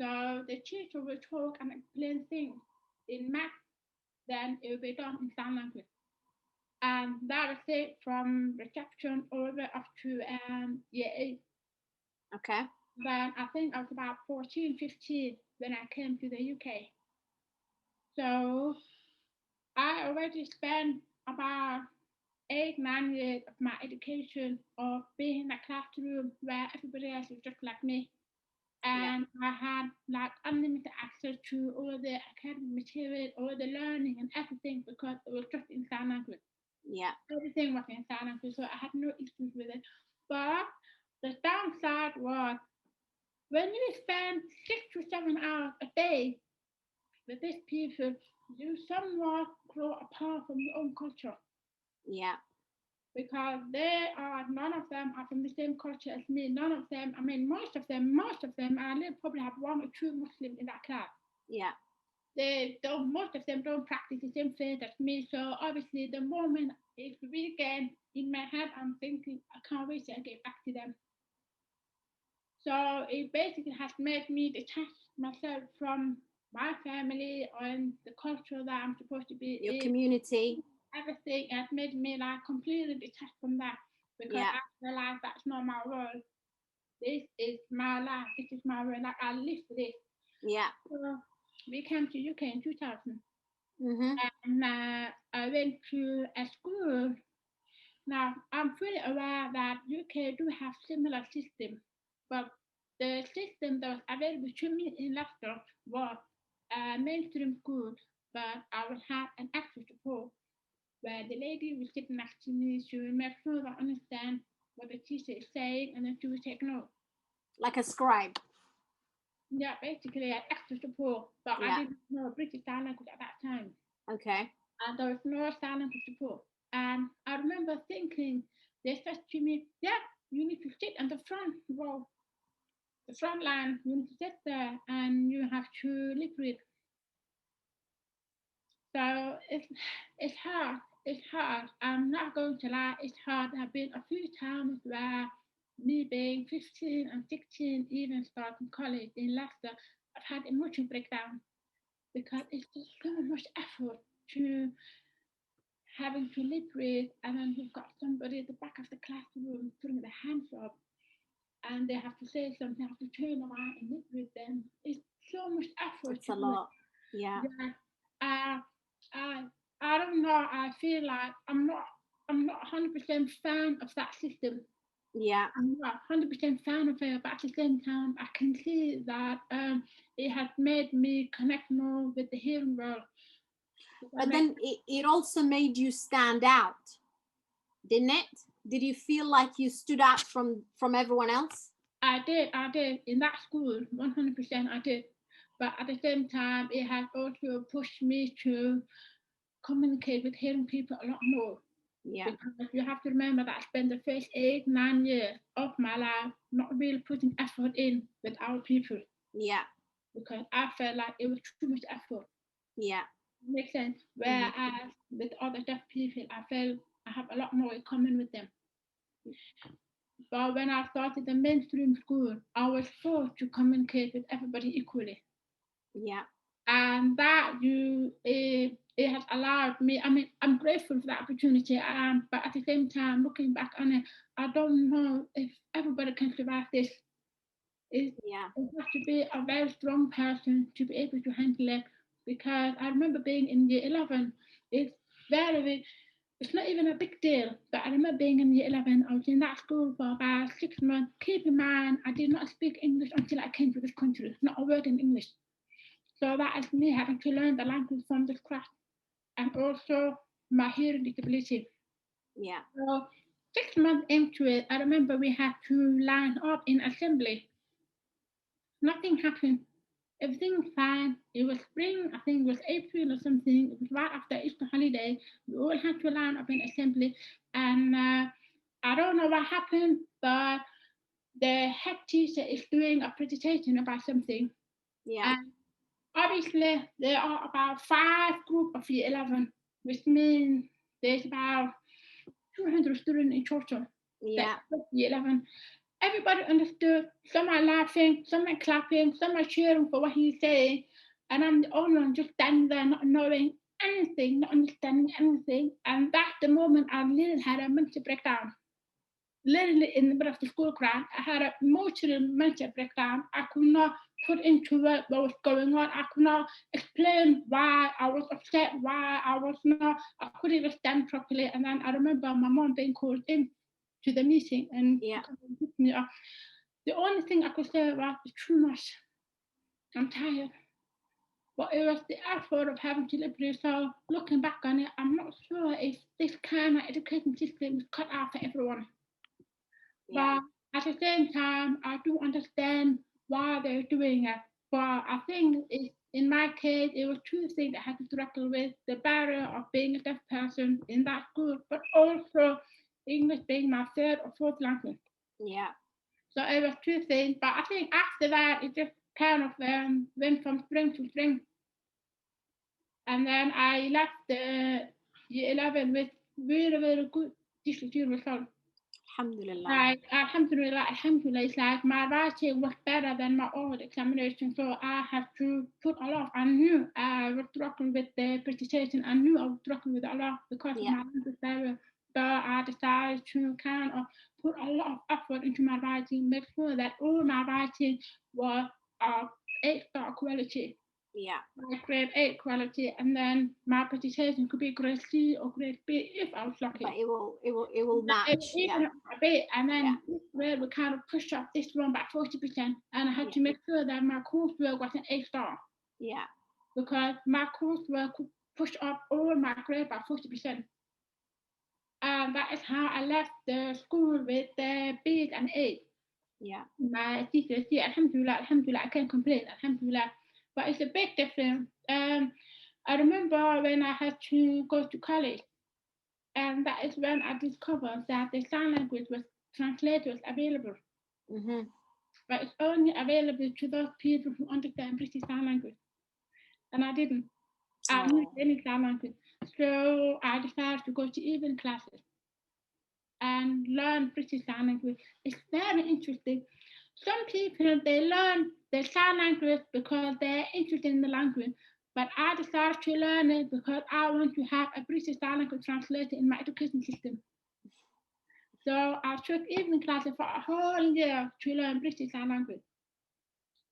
So the teacher will talk and explain things in math, then it will be done in sign language. And that was it from reception all the way up to year 8. Okay. Then I think I was about 14, 15 when I came to the UK. So I already spent about 8, 9 years of my education of being in a classroom where everybody else was just like me. And I had like unlimited access to all the academic material, all the learning and everything because it was just in sign language. Yeah. Everything was in sign language, so I had no issues with it. But the downside was when you spend 6 to 7 hours a day with these people, you somewhat grow apart from your own culture. Yeah. Because none of them are from the same culture as me. None of them, I mean, most of them, I probably have 1 or 2 Muslims in that class. Yeah. Most of them don't practice the same faith as me. So obviously, the moment it's weekend in my head, I'm thinking, I can't wait to get back to them. So it basically has made me detach myself from my family and the culture that I'm supposed to be your in. Community. Everything has made me like completely detached from that because I realized that's not my world. This is my life. This is my world. Like I live for this. Yeah. So we came to UK in 2000. Mm-hmm. And I went to a school. Now I'm fully aware that UK do have similar system, but the system that was available to me in Leicester was a mainstream school, but I will have an extra support where the lady will sit next to me. She will make sure that I understand what the teacher is saying, and then she will take notes. Like a scribe. Yeah, basically an extra support, but I didn't know British Sign Language at that time. Okay. And there was no sign language support. And I remember thinking, they said to me, yeah, you need to sit on the front row, the front line, you need to sit there, and you have to lip read. So it's hard. It's hard. I'm not going to lie. It's hard. There have been a few times where me being 15 and 16, even starting college in Leicester, I've had emotional breakdown because it's just so much effort to having to lip read, and then you've got somebody at the back of the classroom putting their hands up, and they have to say something, have to turn around and lip read them. It's so much effort. It's a lot. Yeah. I I don't know. I feel like I'm not 100% fan of that system. Yeah. I'm not 100% fan of it, but at the same time, I can see that it has made me connect more with the hearing world. But then it also made you stand out, didn't it? Did you feel like you stood out from everyone else? I did. In that school, 100% I did. But at the same time, it has also pushed me to communicate with hearing people a lot more. Yeah. Because you have to remember that I spent the first 8, 9 years of my life not really putting effort in with our people. Yeah. Because I felt like it was too much effort. Yeah. Makes sense. Whereas with other deaf people, I felt I have a lot more in common with them. But when I started the mainstream school, I was forced to communicate with everybody equally. Yeah. And that it has allowed me. I mean, I'm grateful for that opportunity. I am, but at the same time, looking back on it, I don't know if everybody can survive this. It has to be a very strong person to be able to handle it. Because I remember being in year 11. It's very it's not even a big deal. But I remember being in year 11, I was in that school for about 6 months. Keep in mind, I did not speak English until I came to this country, not a word in English. So that is me having to learn the language from the scratch, and also my hearing disability. Yeah. So 6 months into it, I remember we had to line up in assembly. Nothing happened. Everything was fine. It was spring, I think it was April or something. It was right after Easter holiday. We all had to line up in assembly. And I don't know what happened, but the head teacher is doing a presentation about something. Yeah. And obviously, there are about 5 groups of year 11, which means there's about 200 students in total. Yeah. Year 11. Everybody understood. Some are laughing, some are clapping, some are cheering for what he's saying. And I'm the only one just standing there not knowing anything, not understanding anything. And that's the moment I literally had a mental breakdown. Literally in the middle of the school ground, I had a emotional mental breakdown. I could not put into words what was going on. I could not explain why I was upset, why I was not, I couldn't even stand properly. And then I remember my mom being called in to the meeting and Yeah. pick me up. The only thing I could say was it's too much. I'm tired. But it was the effort of having to live this. So looking back on it, I'm not sure if this kind of education system is cut out for everyone. Yeah. But at the same time, I do understand why they're doing it. But I think in my case, it was two things I had to struggle with: the barrier of being a deaf person in that school, but also English being my third or fourth language. Yeah. So it was two things. But I think after that, it just kind of went from spring to spring. And then I left the year 11 with very, very good GCSE results. Alhamdulillah. Like, alhamdulillah, alhamdulillah, it's like my writing was better than my old examination. So I have to put a lot. I knew I was struggling with the presentation. I knew I was struggling with a lot because of Yeah. my language barrier. So I decided to kind of put a lot of effort into my writing, make sure that all my writing was of 8-star quality. Yeah. Like grade 8 quality, and then my presentation could be grade C or grade B if I was lucky. But it will match. Even Yeah. a bit, and Yeah. then this grade would kind of push up this one by 40%, and I had to Yeah. make sure that my coursework was an A-star Yeah. because my coursework could push up all my grade by 40%. And that is how I left the school with the B's and A's. Yeah. My teachers say, Alhamdulillah, Alhamdulillah, I can't complain, Alhamdulillah. But it's a big difference. I remember when I had to go to college, and that is when I discovered that the sign language was translators available. Mm-hmm. But it's only available to those people who understand British Sign Language. And I didn't. I knew Oh. any sign language. So I decided to go to evening classes and learn British Sign Language. It's very interesting. Some people they learn the sign language because they're interested in the language. But I decided to learn it because I want to have a British Sign Language translator in my education system. So I took evening classes for a whole year to learn British Sign Language.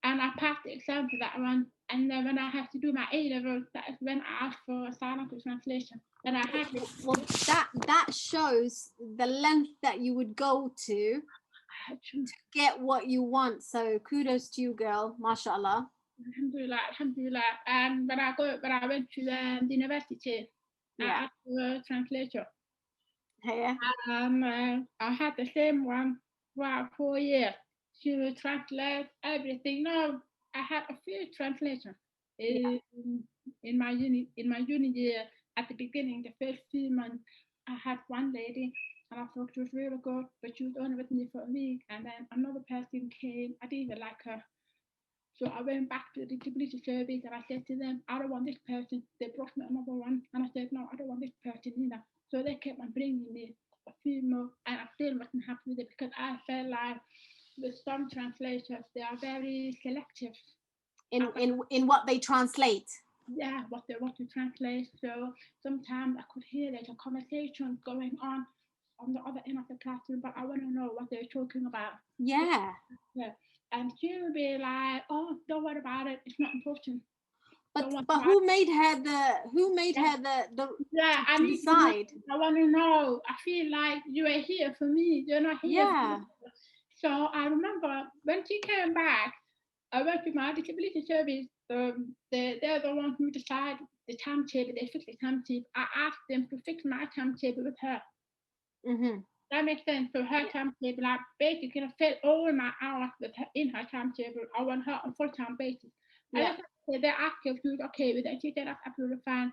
And I passed the exam for that one. And then when I had to do my A level, that is when I asked for a sign language translation. And I had it. Well, that shows the length that you would go to get what you want. So kudos to you, girl. MashaAllah. Alhamdulillah, alhamdulillah. And when I went to the university, I Yeah. asked for a translator. Yeah. I had the same one for 4 years. She would translate everything. No, I had a few translators Yeah. in my uni year. At the beginning, the first few months, I had one lady, and I thought she was really good, but she was only with me for a week. And then another person came. I didn't even like her. So I went back to the disability service and I said to them, I don't want this person. They brought me another one. And I said, no, I don't want this person either. So they kept on bringing me a few more. And I still wasn't happy with it because I felt like with some translators, they are very selective. In what they translate. Yeah, what they want to translate. So sometimes I could hear there's a conversation going on the other end of the classroom, but I want to know what they're talking about. Yeah. Yeah. And she would be like, oh, don't worry about it. It's not important. But who made her the yeah, I to need decide? to know. I want to know. I feel like you are here for me. You're not here for Yeah. me. So I remember when she came back, I went to my disability service. They're the ones who decide the timetable. They fix the timetable. I asked them to fix my timetable with her. Mm-hmm. That makes sense. So her timetable, I basically fill all my hours with her in her timetable. I want her on full-time basis. Yeah. They asked if she was okay with it. She said that's absolutely fine.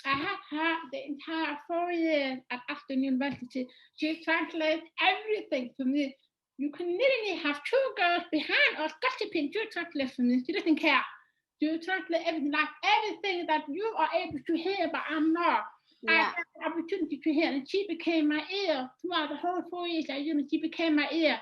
I had her the entire 4 years at Aston University. She translates everything for me. You can literally have two girls behind us gossiping. She translates for me. She doesn't care. She translates everything, like everything that you are able to hear, but I'm not. I Yeah. had the opportunity to hear, and she became my ear throughout the whole 4 years at uni. She became my ear.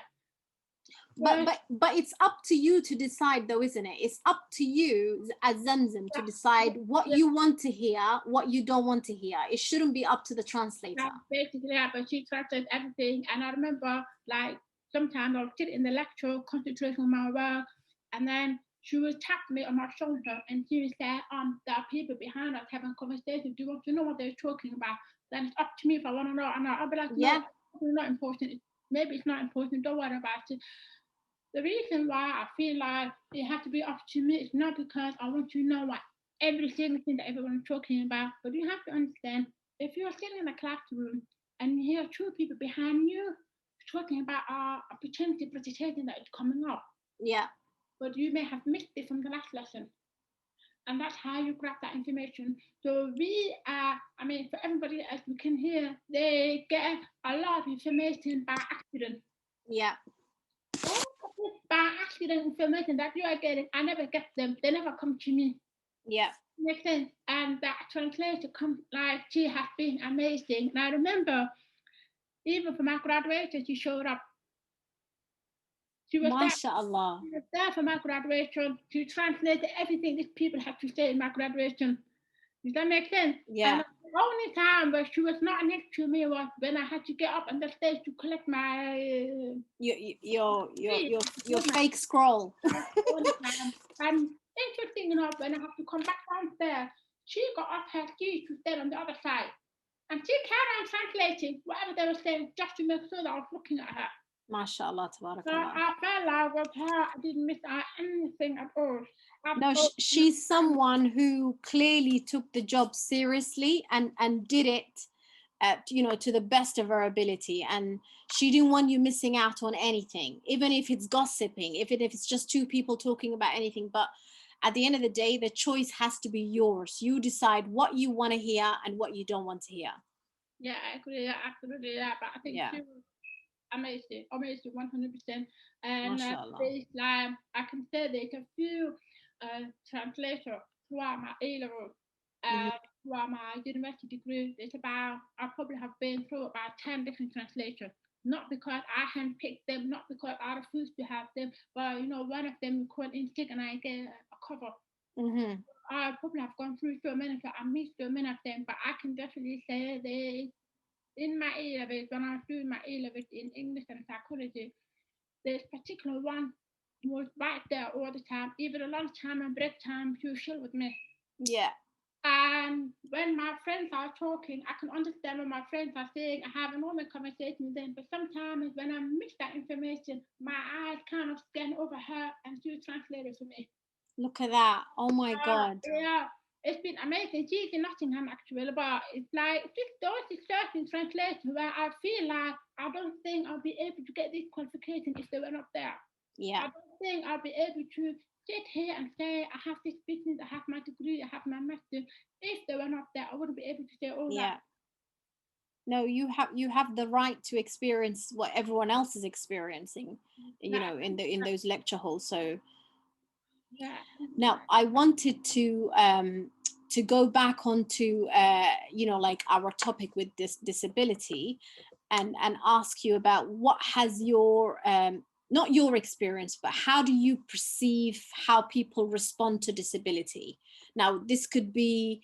But it's up to you to decide, though, isn't it? It's up to you as Zamzam to decide what you want to hear, what you don't want to hear. It shouldn't be up to the translator. Basically, yeah, but she translates everything. And I remember, like, sometimes I'll sit in the lecture, concentrating on my work, and then she would tap me on my shoulder and she would say, there are people behind us having a conversation. Do you want to know what they're talking about? Then it's up to me if I want to know. And I'll be like, no, it's not important. Maybe it's not important. Don't worry about it. The reason why I feel like it has to be up to me is not because I want to know what every single thing that everyone's talking about, but you have to understand if you're sitting in a classroom and you hear two people behind you talking about our opportunity presentation that is coming up. Yeah. But you may have missed it from the last lesson. And that's how you grab that information. So we are, for everybody as we can hear, they get a lot of information by accident. Yeah. By accident information that you are getting, I never get them. They never come to me. Yeah. Makes sense. And that translator she has been amazing. And I remember even for my graduation, she showed up. She was MashaAllah. She was there for my graduation to translate everything these people had to say in my graduation. Does that make sense? Yeah. And the only time where she was not next to me was when I had to get up on the stage to collect my your fake scroll. And interesting enough, when I have to come back downstairs, she got off her skis to stand on the other side. And she carried on translating whatever they were saying just to make sure that I was looking at her. MashaAllah, tabarakallah. So I felt like with her, I didn't miss out anything at all. No, she's someone who clearly took the job seriously and did it to the best of her ability, and she didn't want you missing out on anything, even if it's gossiping, even if it's just two people talking about anything. But at the end of the day, the choice has to be yours. You decide what you want to hear and what you don't want to hear. Yeah, I agree. Yeah, absolutely. Yeah, but I think she was amazing 100%. And like I can say there's a few translators throughout my A level, throughout my university degree. I probably have been through about 10 different translators. Not because I handpicked them, not because I refused to have them, but one of them called in sick and I get a cover. I probably have gone through so many, so I missed so many of them, but I can definitely say they in my A levels, when I was doing my A levels in English and psychology, this particular one was right there all the time, even at lunchtime and break time, she was chill with me. Yeah. And when my friends are talking, I can understand what my friends are saying. I have a normal conversation with them, but sometimes when I miss that information, my eyes kind of scan over her and she translates it for me. Look at that. Oh my God. Yeah. It's been amazing. She's in Nottingham actually, but it's like those certain translations where I feel like I don't think I'll be able to get this qualification if they were not there. Yeah. I don't think I'll be able to sit here and say I have this business, I have my degree, I have my master. If they were not there, I wouldn't be able to say all that. No, you have the right to experience what everyone else is experiencing, in those lecture halls. So yeah. Now I wanted to go back onto like our topic with this disability, and ask you about what has your not your experience, but how do you perceive how people respond to disability? Now this could be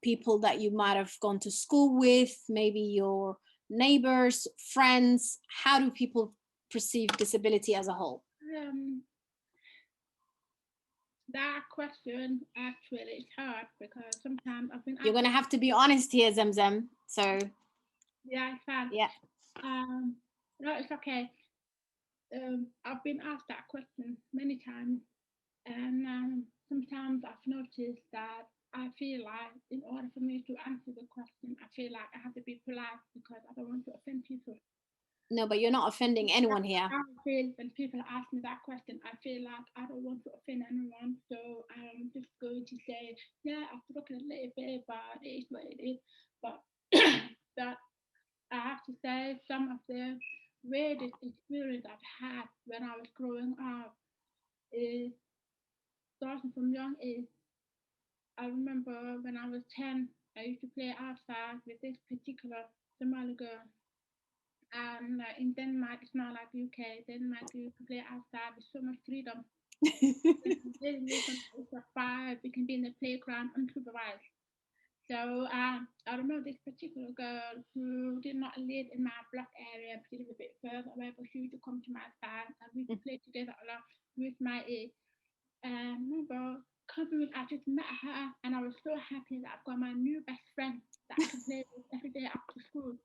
people that you might have gone to school with, maybe your neighbors, friends. How do people perceive disability as a whole? That question actually is hard because sometimes I've been You're asked. gonna have to be honest here, Zamzam. So Yeah, it's fine. yeah. No, it's okay. I've been asked that question many times, and sometimes I've noticed that I feel like in order for me to answer the question, I feel like I have to be polite because I don't want to offend people. No, but you're not offending anyone here. I feel when people ask me that question, I feel like I don't want to offend anyone, so I'm just going to say, yeah, I've spoken a little bit, but it is what it is. But that I have to say, some of the weirdest experience I've had when I was growing up is starting from young age. I remember when I was 10, I used to play outside with this particular Somali girl. And in Denmark, it's not like UK. Denmark, you can play outside with so much freedom. They live on the age of 5. We can be in the playground unsupervised. So I remember this particular girl who did not live in my block area, but she lived a bit further away, but she used to come to my side and we used to play together a lot with my age. And I remember coming, I just met her and I was so happy that I've got my new best friend that I can play with every day after school.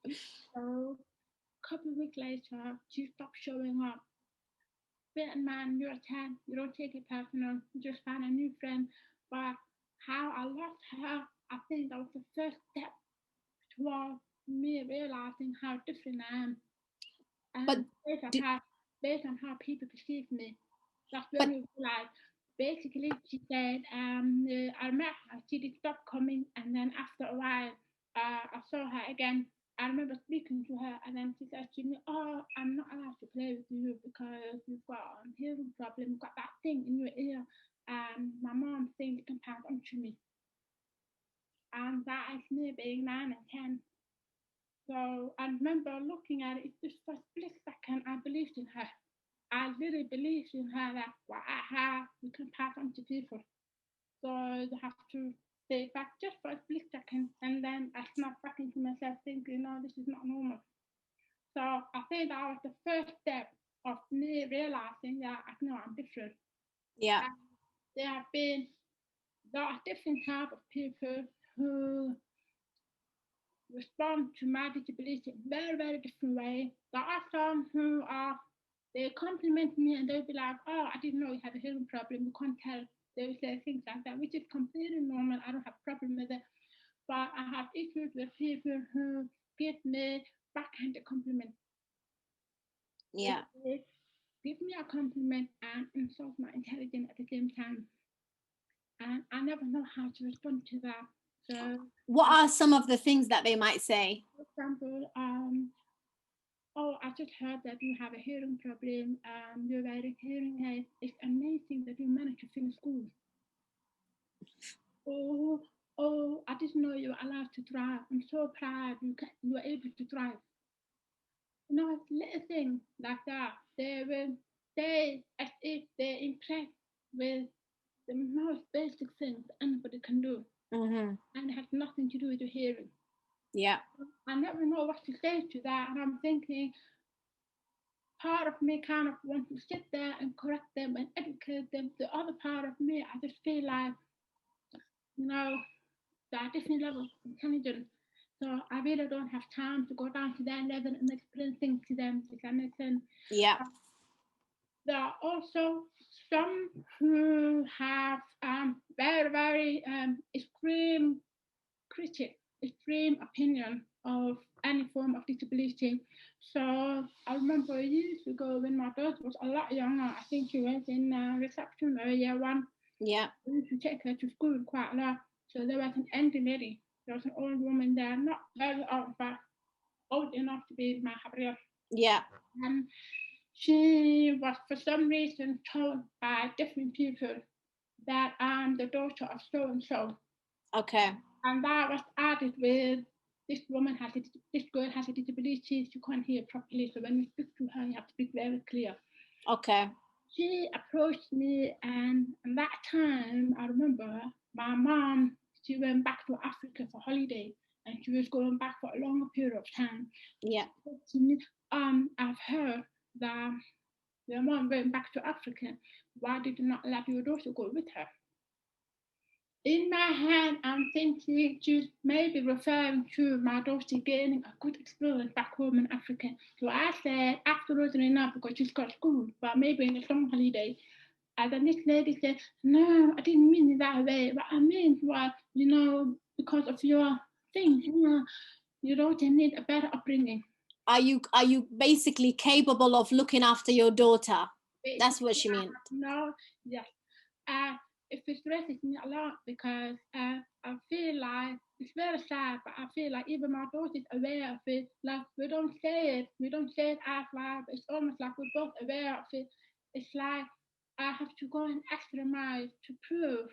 So a couple of weeks later, she stopped showing up. Bear in mind, you're 10, you don't take it personal, you just find a new friend. But how I lost her, I think that was the first step towards me realizing how different I am. But And do, based on how people perceive me, that's when but we realized. Basically, she said, I met her, she did stop coming, and then after a while, I saw her again. I remember speaking to her, and then she said to me, "Oh, I'm not allowed to play with you because you've got a hearing problem, you've got that thing in your ear, and my mom thinks it can pass on to me." And that is me being 9 and 10. So I remember looking at it just for a split second. I believed in her. I really believed in her that what I have, we can pass on to people. So I have to stay back just for a split second, and then I snapped back into myself thinking, no, this is not normal. So I think that was the first step of me realizing that I know I'm different. yeah. And there are different type of people who respond to my disability in very, very different way. There are some who are, they compliment me and they'll be like, oh, I didn't know you had a hearing problem. You can't tell. They will say things like that, which is completely normal. I don't have a problem with it. But I have issues with people who give me backhanded compliments. Yeah. They give me a compliment and insult my intelligence at the same time. And I never know how to respond to that. So, What are some of the things that they might say? for example, oh, I just heard that you have a hearing problem. You're wearing hearing aids. It's amazing that you managed to finish school. Oh, oh, I didn't know you were allowed to drive. I'm so proud you were able to drive. You know, it's little things like that. They as if they're impressed with the most basic things anybody can do, Mm-hmm. and it has nothing to do with your hearing. Yeah. I never know what to say to that, and I'm thinking, part of me kind of wants to sit there and correct them and educate them. The other part of me, I just feel like, you know, there are different levels of intelligence. So I really don't have time to go down to their level and explain things to them. Does that make sense? Yeah. There are also some who have very, very extreme critique, extreme opinion of any form of disability. So I remember years ago when my daughter was a lot younger, I think she was in reception or year one, Yeah. we used to take her to school quite a lot. So there was an elderly lady, there was an old woman there, not very old, but old enough to be my habrir. Yeah. And she was for some reason told by different people that I'm the daughter of so and so. Okay. And that was added with this girl has a disability, she can't hear properly. So when you speak to her, you have to speak very clear. Okay. She approached me, and at that time, I remember my mom, she went back to Africa for holiday, and she was going back for a longer period of time. Yeah. She said to me, I've heard that your mom went back to Africa. Why did you not let your daughter go with her? In my head, I'm thinking she's maybe referring to my daughter gaining a good experience back home in Africa. So I said, absolutely not, because she's got school, but maybe in the summer holiday. And then this lady said, no, I didn't mean it that way. But I mean, well, because of your thing, your daughter need a better upbringing. Are you basically capable of looking after your daughter? Basically, that's what she meant. No, yes. It frustrates me a lot because I feel like it's very sad, but I feel like even my daughter's aware of it. Like we don't say it out loud. It's almost like we're both aware of it. It's like I have to go an extra mile to prove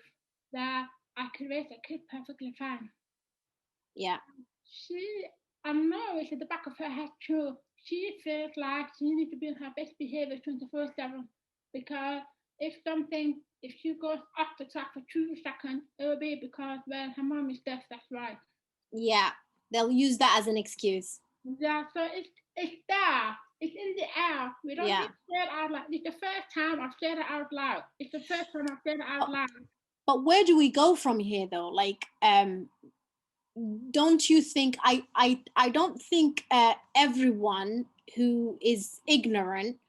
that I can raise a kid perfectly fine. Yeah. I know it's at the back of her head too. She feels like she needs to be in her best behavior 24/7 because if she goes off the track for 2 seconds, it will be because, well, her mom is deaf, that's right. Yeah, they'll use that as an excuse. Yeah, so it's there. It's in the air. We don't need to say it out loud. It's the first time I've said it out loud. But where do we go from here though? Like, don't you think I don't think everyone who is ignorant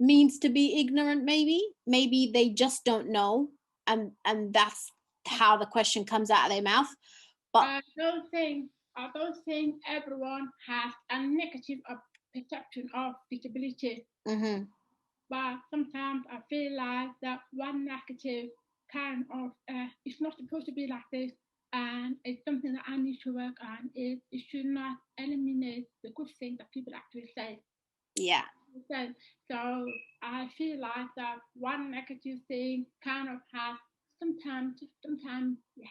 means to be ignorant. Maybe they just don't know, and that's how the question comes out of their mouth. But I don't think everyone has a negative perception of disability. Mm-hmm. But sometimes I feel like that one negative kind of it's not supposed to be like this, and it's something that I need to work on. It should not eliminate the good things that people actually say. Yeah. So I feel like that one negative thing kind of has sometimes it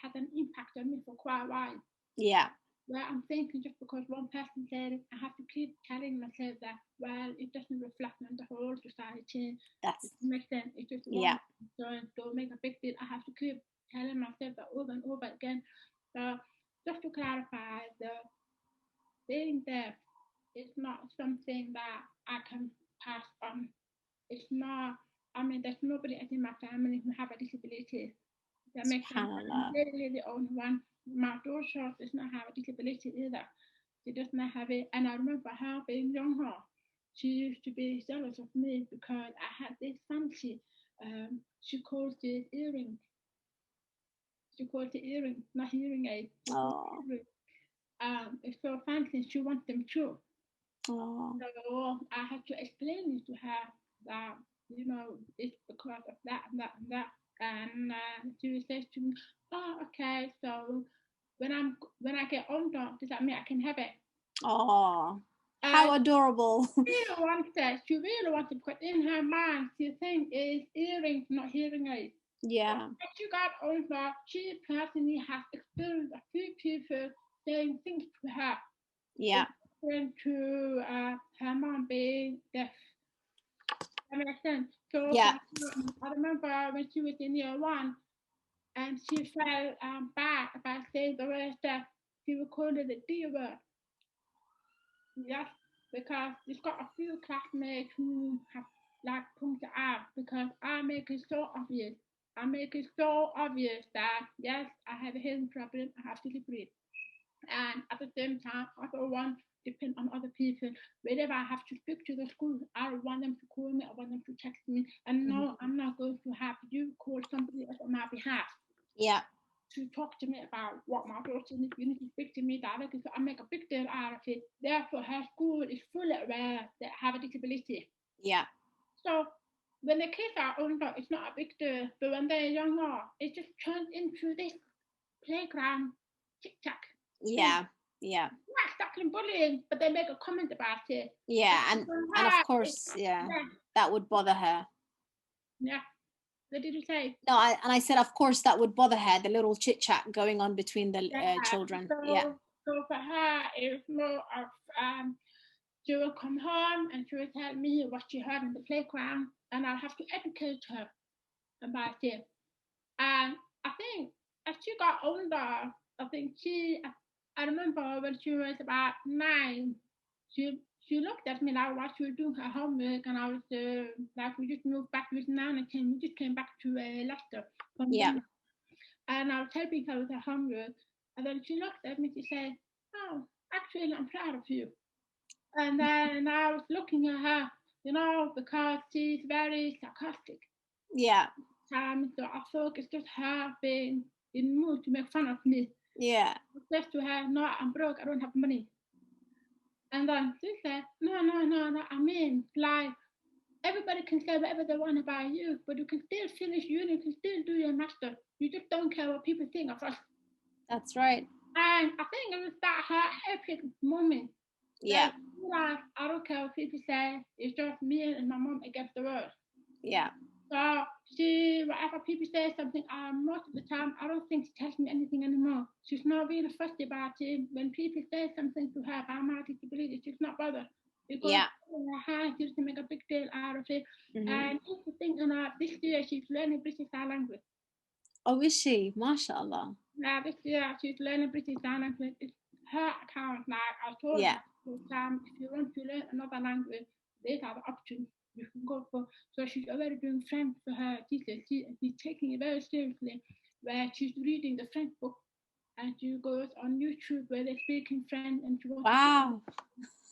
has an impact on me for quite a while. Yeah. Well, I'm thinking just because one person said it, I have to keep telling myself that, well, it doesn't reflect on the whole society. That makes sense. It's just one. So don't make a big deal. I have to keep telling myself that over and over again. So just to clarify, the being deaf is not something that I can pass on. It's not. I mean, there's nobody in my family who have a disability. That makes sense. I'm literally the only one. My daughter does not have a disability either. She does not have it. And I remember her being younger. She used to be jealous of me because I had this fancy. She calls it earring. She calls it earring, not hearing aid. Oh. It's so fancy. She wants them too. Oh. So I had to explain it to her that it's because of that and that and that. And she says to me, "Oh, okay. So when I get older, does that mean I can have it?" Oh, how adorable! She really wants to put in her mind. She thinks it's earrings, not hearing aids. Yeah. As she got older, she personally has experienced a few people saying things to her. Yeah. To her mom being deaf. That makes sense. So yeah. I remember when she was in year one, and she felt bad about saying the word deaf. She would call it the D word. Yes, because she's got a few classmates who have like pointed out because I make it so obvious. I make it so obvious that yes, I have a hearing problem. I have to breathe. And at the same time, I don't want to depend on other people. Whenever I have to speak to the school, I want them to call me, I want them to text me. And no, I'm not going to have you call somebody else on my behalf. Yeah. To talk to me about what my daughter needs. You need to speak to me directly. So I make a big deal out of it. Therefore, her school is fully aware that I have a disability. Yeah. So when the kids are older, it's not a big deal. But when they're younger, it just turns into this playground tic-tac. Yeah. Yeah. Not exactly bullying, but they make a comment about it. Yeah, and of course, that would bother her. Yeah. What did you say? No, I said, of course, that would bother her, the little chit chat going on between the children. So for her, it's more of she will come home and she will tell me what she heard in the playground, and I'll have to educate her about it. And I think as she got older, I remember when she was about 9, she she looked at me like while she was doing her homework, and I was like, we just moved back with Nana, we just came back to Leicester from Denmark, and I was helping her with her homework, and then she looked at me, she said, "Oh, actually, I'm proud of you." And then I was looking at her, because she's very sarcastic. Yeah. So I thought it's just her being in the mood to make fun of me. Yeah. I said to her, "No, I'm broke, I don't have money." And then she said, no, I mean, like, everybody can say whatever they want about you, but you can still finish uni, you can still do your master. You just don't care what people think of us. That's right. And I think it was that her epic moment. Yeah. Like, I don't care what people say, it's just me and my mom against the world. Yeah. So whatever people say something, most of the time, I don't think she tells me anything anymore. She's not really fussy about it. When people say something to her about my disability, she's not bothered. Because in her hand, she doesn't make a big deal out of it. And here's the thing, this year she's learning British Sign Language. Oh, is she? MashaAllah. Now this year she's learning British Sign Language. It's her account. Like I told her, if you want to learn another language, these are the options you can go for. So she's already doing French for her teacher. She's taking it very seriously, where she's reading the French book, and she goes on YouTube where they speak in French, and she wants wow.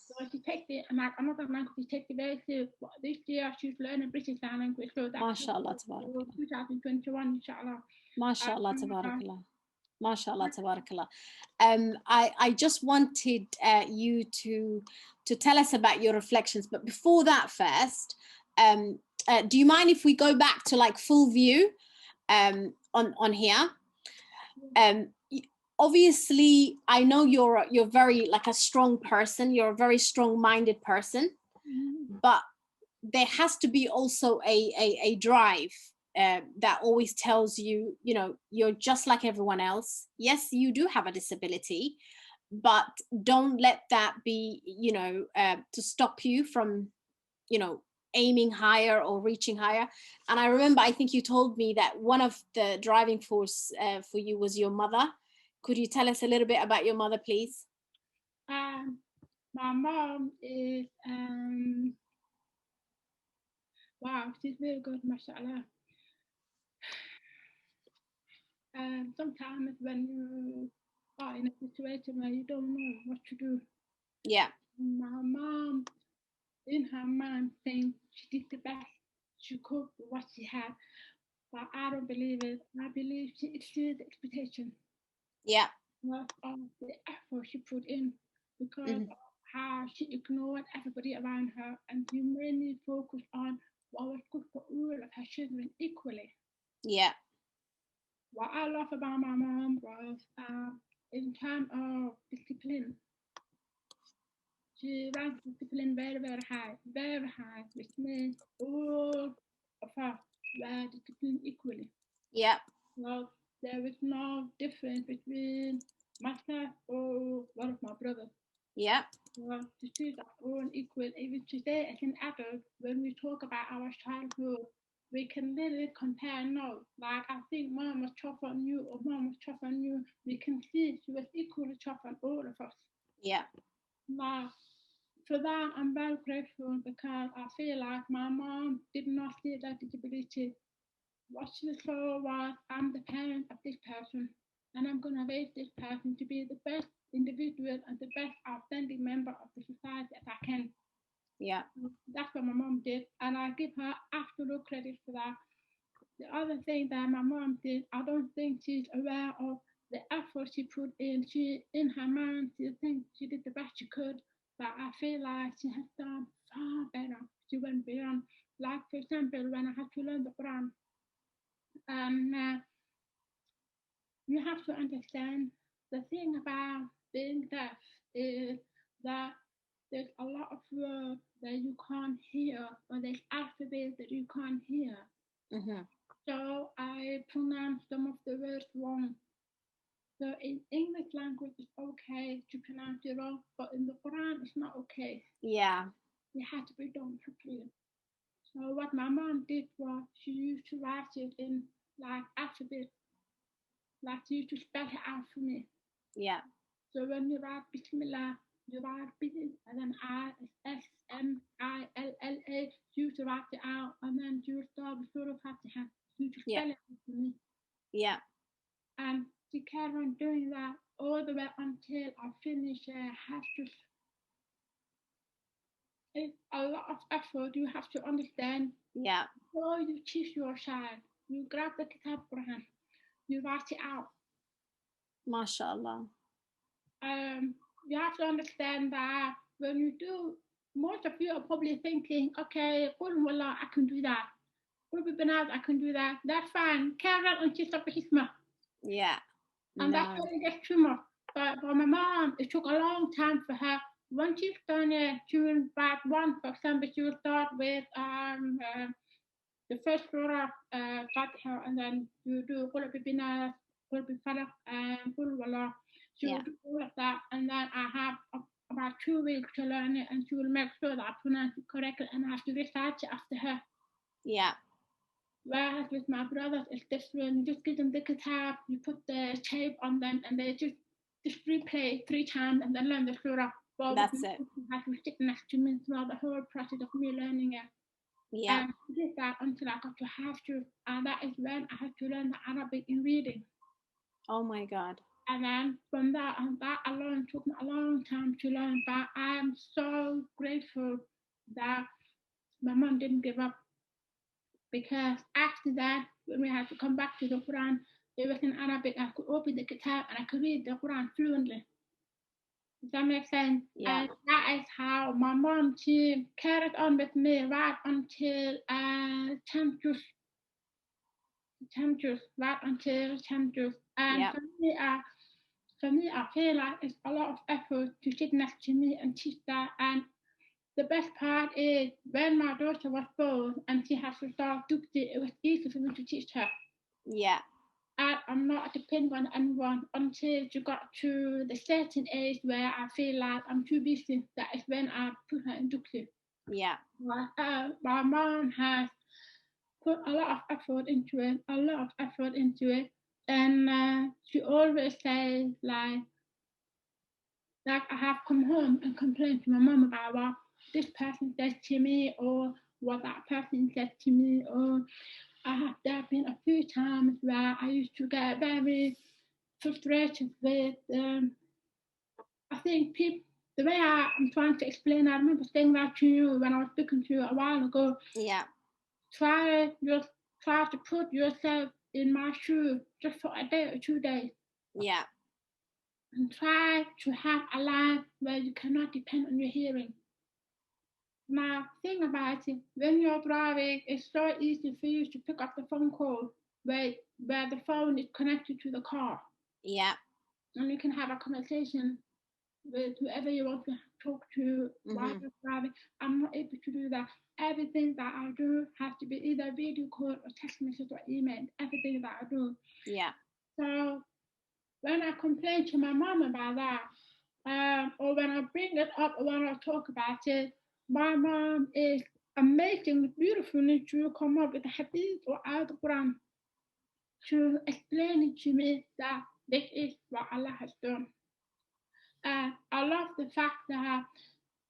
So she takes it, and like another language, she takes it very seriously. This year she's learning British Sign Language. So that's MashaAllah, tabarakallah. 2021, inshallah. MashaAllah, tabarakallah. MashaAllah, tabarakallah. I just wanted you to tell us about your reflections, but before that first, do you mind if we go back to like full view on here? Obviously, I know you're very like a strong person, you're a very strong-minded person, but there has to be also a drive that always tells you, you're just like everyone else. Yes, you do have a disability, but don't let that be, to stop you from, aiming higher or reaching higher. And I remember, I think you told me that one of the driving force for you was your mother. Could you tell us a little bit about your mother, please? My mom is wow, she's very good, mashallah. And sometimes when you are in a situation where you don't know what to do, my mom, in her mind, thinks she did the best she could with what she had. But I don't believe it. I believe she exceeded the expectation. Of the effort she put in, because of how she ignored everybody around her, and she mainly focused on what was good for all of her children equally. What I love about my mom was in terms of discipline. She ranked discipline very, very high, which means all of us were disciplined equally. Well, there is no difference between myself or one of my brothers. Well, the two are all equal. Even today, as an adult, when we talk about our childhood, we can literally compare notes. Like, I think mom was tough on you, or mom was tough on you. We can see she was equally tough on all of us. Now, for that, I'm very grateful, because I feel like my mom did not see that disability. What she saw was, I'm the parent of this person, and I'm going to raise this person to be the best individual and the best outstanding member of the society as I can. That's what my mom did, and I give her absolute credit for that. The other thing that my mom did, I don't think she's aware of the effort she put in. She, in her mind, she thinks she did the best she could, but I feel like she has done far better. She went beyond. Like, for example, when I had to learn the Quran, you have to understand the thing about being deaf is that there's a lot of words that you can't hear, or there's alphabets that you can't hear. So I pronounce some of the words wrong. So in English language, it's okay to pronounce it wrong, but in the Quran, it's not okay. It has to be done properly. So what my mom did was, she used to write it in like alphabet, like she used to spell it out for me. So when you write Bismillah, you write B and then ISMILLA. You to write it out, and then you start sort of have to have you to Yeah. spell it for me. Yeah. And she carried on doing that all the way until I finished. Have to. It's a lot of effort. You have to understand. Yeah. Before you teach your child, you grab the kitab Quran, you write it out. MashaAllah. You have to understand that when you do, most of you are probably thinking, okay, Wallah, I can do that. I can do that. That's fine. Carry on until Hikmah. Yeah. And that's No. when it gets too much. But for my mom, it took a long time for her. Once she's done it, she will write one, for example, she will start with the first surah, Fatiha, and then you do Qul Bibina, Qul Bifalaq, and Qul Wallah. She will do all of that, and then I have about 2 weeks to learn it, and she will make sure that I pronounce it correctly, and I have to recite it after her. Yeah. Whereas with my brothers, it's different. You just give them the kitab, you put the tape on them, and they just replay 3 times and then learn the surah. But that's it. You have to sit next to me throughout the whole process of me learning it. Yeah. And I did that until I got to have to, and that is when I had to learn the Arabic in reading. Oh my God. And then from that, and that alone took me a long time to learn. But I am so grateful that my mom didn't give up, because after that, when we had to come back to the Quran, it was in Arabic. I could open the Kitab and I could read the Quran fluently. Does that make sense? Yeah. And that is how my mom, she carried on with me right until 10th right until 10th. And Yeah. for me, I feel like it's a lot of effort to sit next to me and teach that. And the best part is when my daughter was born and she had to start Dukti, it was easy for me to teach her. Yeah. And I'm not dependent on anyone until you got to the certain age where I feel like I'm too busy. That is when I put her in Dukti. Yeah. My mom has put a lot of effort into it, and she always says like I have come home and complained to my mom about what this person said to me, or what that person said to me, or there have been a few times where I used to get very frustrated with I think people. The way I'm trying to explain, I remember saying that to you when I was speaking to you a while ago. Yeah. Try just try to put yourself in my shoe just for a day or 2 days. Yeah. And try to have a life where you cannot depend on your hearing. Now, think about it. When you're driving, it's so easy for you to pick up the phone call where the phone is connected to the car. Yeah. And you can have a conversation with whoever you want to talk to while you're driving. I'm not able to do that. Everything that I do has to be either video call or text message or email. Everything that I do. Yeah. So when I complain to my mom about that, or when I bring it up or when I talk about it, my mom is amazing, beautifully to come up with a hadith or ayat Quran to explain it to me that this is what Allah has done. I love the fact that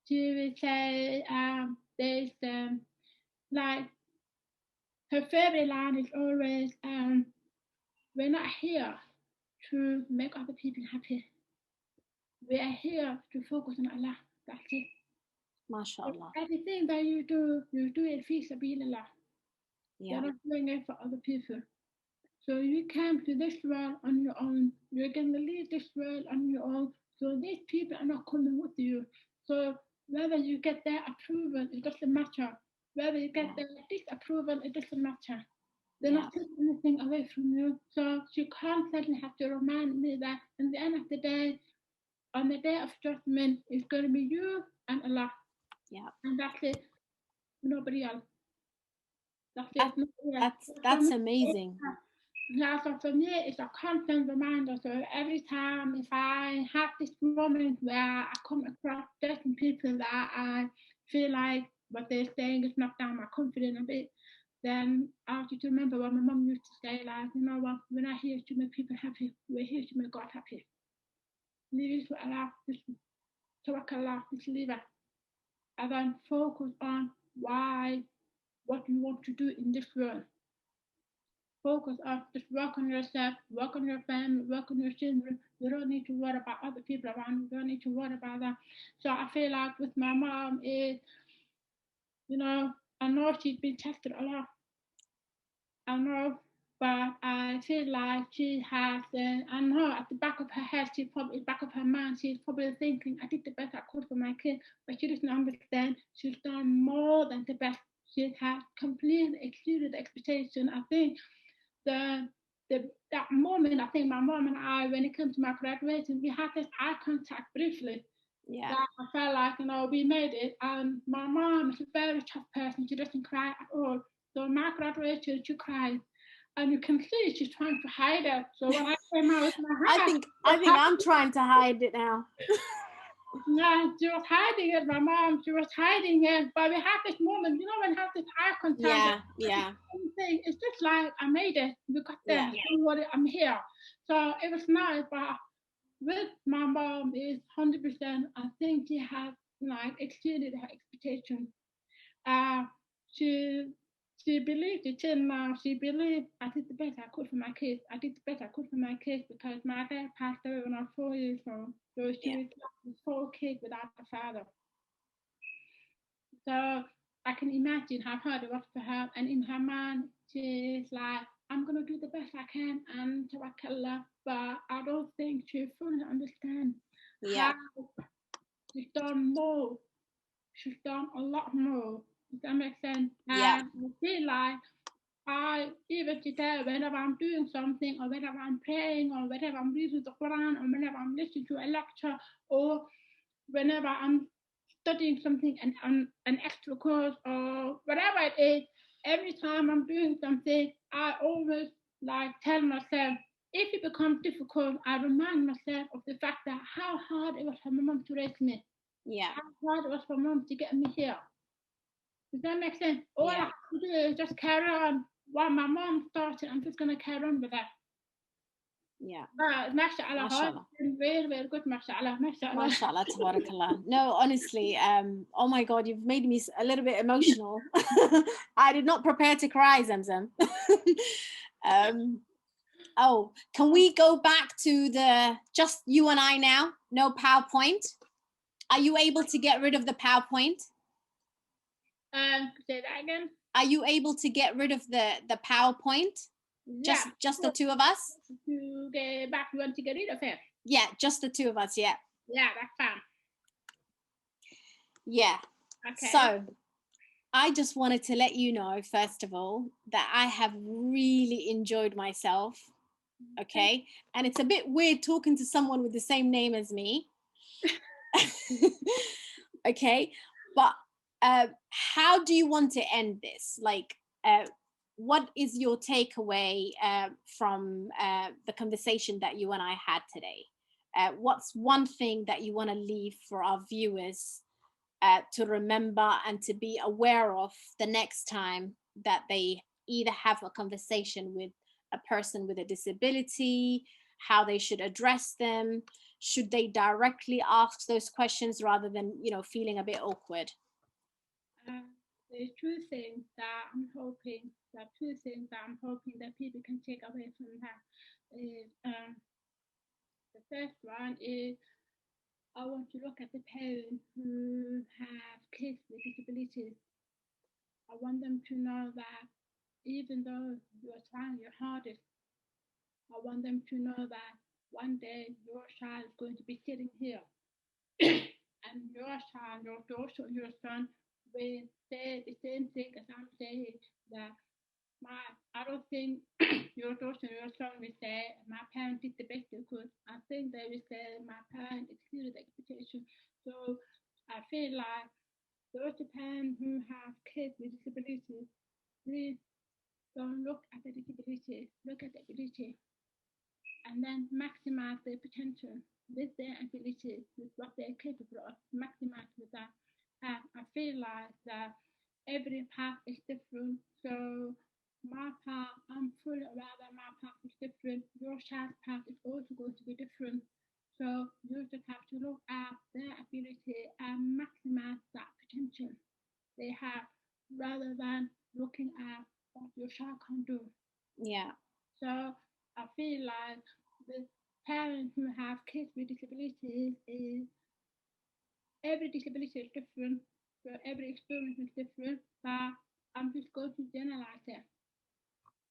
she will say there's like her favorite line is always we're not here to make other people happy. We are here to focus on Allah. That's it. MashaAllah. Everything that you do it fi sabilillah. Yeah. You're not doing it for other people. So you came to this world on your own. You're going to leave this world on your own. So these people are not coming with you. So whether you get their approval, it doesn't matter. Whether you get their disapproval, it doesn't matter. They're not taking anything away from you. So you constantly have to remind me that at the end of the day, on the day of judgment, it's going to be you and Allah. Yeah. And that's it. Nobody else. That's it. Nobody else. That's amazing. Yeah, so for me, it's a constant reminder. So every time if I have this moment where I come across certain people that I feel like what they're saying is knocked down my confidence a bit, then I have to remember what my mum used to say, like, you know what, we're not here to make people happy, we're here to make God happy. Leave it to Allah. Tawakkallah, believer, and then focus on what you want to do in this world. Focus on just work on yourself, work on your family, work on your children. You don't need to worry about other people around. You don't need to worry about that. So I feel like with my mom is, I know she's been tested a lot. I know, but I feel like she has, I know at the back of her head, back of her mind, she's probably thinking, I did the best I could for my kid, but she doesn't understand. She's done more than the best. She has completely exceeded expectation. I think that moment, I think my mom and I, when it comes to my graduation, we had this eye contact briefly. Yeah. That I felt like, we made it. And my mom is a very tough person. She doesn't cry at all. So my graduation, she cried. And you can see she's trying to hide it. So when I came out with my hand, I think I'm trying to hide it now. Yeah, she was hiding it, my mom. She was hiding it. But we had this moment, when you have this eye contact. Yeah. It's just like, I made it. We got there. Yeah. Don't worry, I'm here. So it was nice. But with my mom is 100%. I think she has exceeded her expectation. She she believed it till now. She believed I did the best I could for my kids. I did the best I could for my kids because my dad passed away when I was 4 years old. So she was left with 4 kids without a father. So I can imagine how hard it was for her. And in her mind, she's like, I'm going to do the best I can and tawakkallah. But I don't think she fully understands how she's done more. She's done a lot more. Does that make sense? Yeah. And I feel like even today, whenever I'm doing something, or whenever I'm praying, or whenever I'm reading the Quran, or whenever I'm listening to a lecture, or whenever I'm studying something and an extra course, or whatever it is, every time I'm doing something, I always tell myself, if it becomes difficult, I remind myself of the fact that how hard it was for my mom to raise me. Yeah. How hard it was for mom to get me here. Does that make sense? All I have to do is just carry on what my mom started. I'm just going to carry on with that. Yeah. Mashallah. Very, very good, mashallah. Mashallah, tabarakallah. No, honestly, oh my God, you've made me a little bit emotional. I did not prepare to cry, Zamzam. Oh, can we go back to the just you and I now? No PowerPoint? Are you able to get rid of the PowerPoint? Say that again. Are you able to get rid of the PowerPoint? Yeah. Just the two of us? To get back, you want to get rid of it? Yeah, just the two of us, yeah. Yeah, that's fine. Yeah. Okay. So I just wanted to let you know, first of all, that I have really enjoyed myself. Okay. And it's a bit weird talking to someone with the same name as me. Okay. But how do you want to end this? What is your takeaway from the conversation that you and I had today? What's one thing that you want to leave for our viewers to remember and to be aware of the next time that they either have a conversation with a person with a disability, how they should address them? Should they directly ask those questions rather than, feeling a bit awkward? There's two things that I'm hoping that people can take away from that is the first one is I want to look at the parents who have kids with disabilities. I want them to know that even though you're trying your hardest, I want them to know that one day your child is going to be sitting here and your child, your daughter, your son will say the same thing as I'm saying, that I don't think your daughter or your son will say my parents did the best they could. I think they will say my parents exceeded expectation. So I feel like those parents who have kids with disabilities, please don't look at the disability, look at the ability, and then maximize their potential with their ability, with what they're capable of, maximize with that. And I feel like that every path is different. So my path, I'm fully aware that my path is different. Your child's path is also going to be different. So you just have to look at their ability your child can't do. Yeah. So I feel like the parents who have kids with disabilities is every disability is different, so every experience is different. But I'm just going to generalize it.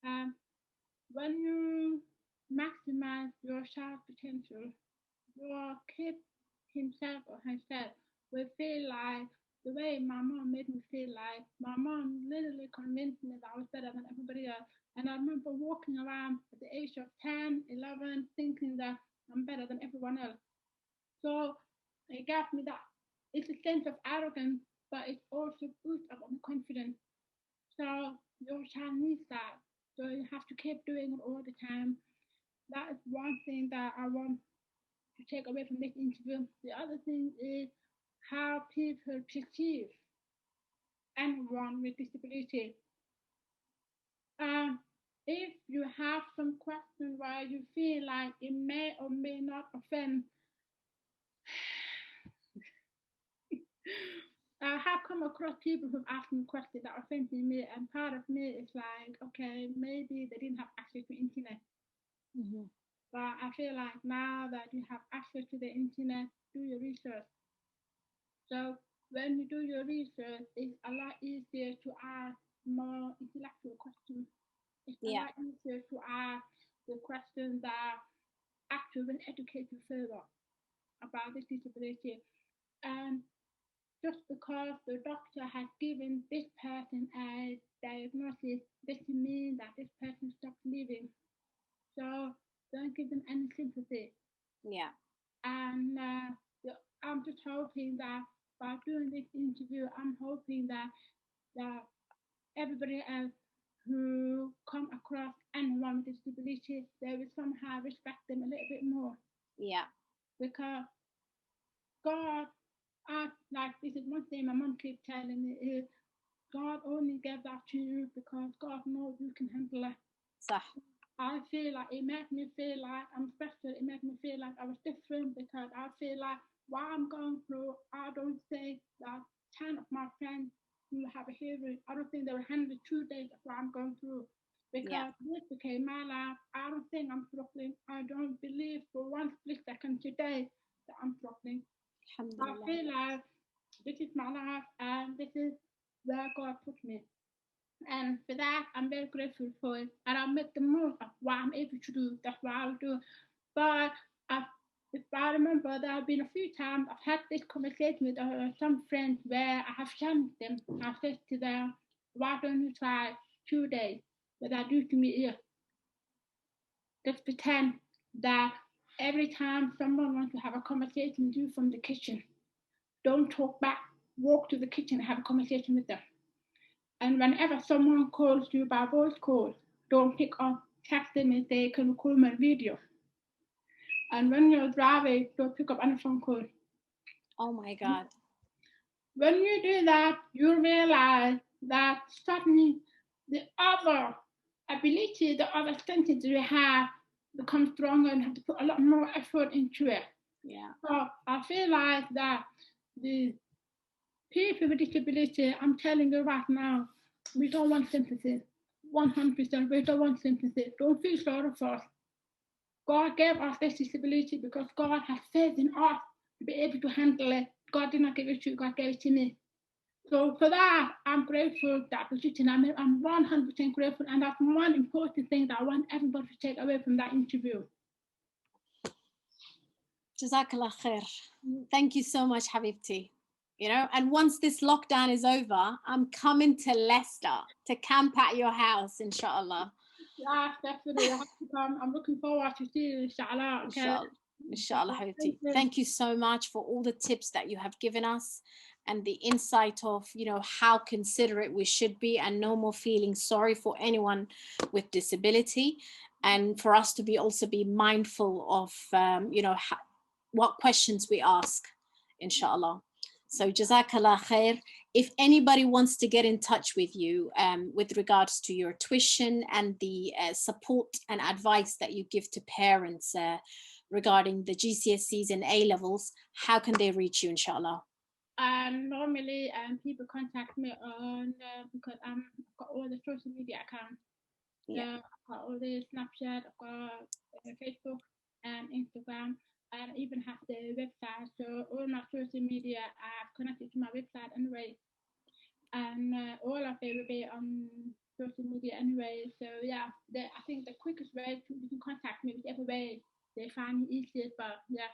Um, when you maximize your child's potential, your kid himself or herself will feel like the way my mom made me feel like. My mom literally convinced me that I was better than everybody else. And I remember walking around at the age of 10, 11, thinking that I'm better than everyone else. So it gave me that. It's a sense of arrogance, but it also boosts up my confidence. So your child needs that. So you have to keep doing it all the time. That is one thing that I want to take away from this interview. The other thing is how people perceive anyone with disability. Um, if you have some question where you feel like it may or may not offend, I have come across people who've asked me questions that offended me, and part of me is like, okay, maybe they didn't have access to internet. Mm-hmm. But I feel like now that you have access to the internet, do your research. So when you do your research, it's a lot easier to ask more intellectual questions. It's a Yeah. lot easier to ask the questions that actually will educate you further about this disability. And just because the doctor has given this person a diagnosis doesn't mean that this person stops living. So don't give them any sympathy. Yeah. And I'm just hoping that by doing this interview, I'm hoping that everybody else who come across anyone with disability, they will somehow respect them a little bit more. Yeah. Because God, like this is one thing my mom keeps telling me is God only gave that to you because God knows you can handle it. صح. I feel like it made me feel like I'm special. It made me feel like I was different because I feel like what I'm going through, I don't think that 10 of my friends who have a hearing, I don't think they will handle 2 days of what I'm going through. Yeah. Because this became my life. I don't think I'm struggling. I don't believe for one split second today that I'm struggling. I Alhamdulillah. feel like this is my life and this is where God put me. And for that, I'm very grateful for it. And I'll make the most of what I'm able to do. That's what I'll do. But if I remember, there have been a few times I've had this conversation with some friends where I have challenged them. I've said to them, why don't you try 2 days? What I do to me here. Just pretend that every time someone wants to have a conversation with you from the kitchen, don't talk back. Walk to the kitchen and have a conversation with them. And whenever someone calls you by voice call, don't pick up, text them and say, can you call me on video? And when you're driving, don't pick up any phone call. Oh my God. When you do that, you realize that suddenly the other ability, the other senses you have become stronger and have to put a lot more effort into it. Yeah. So I feel like that the people with disability, I'm telling you right now, we don't want sympathy. 100%, we don't want sympathy. Don't feel sorry for us. God gave us this disability because God has faith in us to be able to handle it. God did not give it to you, God gave it to me. So for that, I'm grateful that position. I'm 100% grateful, and that's one important thing that I want everybody to take away from that interview. Jazakallah khair. Thank you so much, Habibti. You know, and once this lockdown is over, I'm coming to Leicester to camp at your house, inshallah. Yeah, definitely. I have to come. I'm looking forward to seeing you, inshallah. Okay. Inshallah. Inshallah, Habibti. Thank you so much for all the tips that you have given us and the insight of, you know, how considerate we should be and no more feeling sorry for anyone with disability. And for us to be also be mindful of, you know, what questions we ask, inshallah. So Jazakallah khair. If anybody wants to get in touch with you with regards to your tuition and the support and advice that you give to parents regarding the GCSEs and A levels, how can they reach you, inshallah? And normally, people contact me on because I've got all the social media accounts. Yeah. So I've got all the Snapchat, I've got Facebook and Instagram, and I even have the website. So all my social media I've connected to my website anyway, and all of it will be on social media anyway. So yeah, I think the quickest way to you can contact me whichever way they find it easiest. But yeah.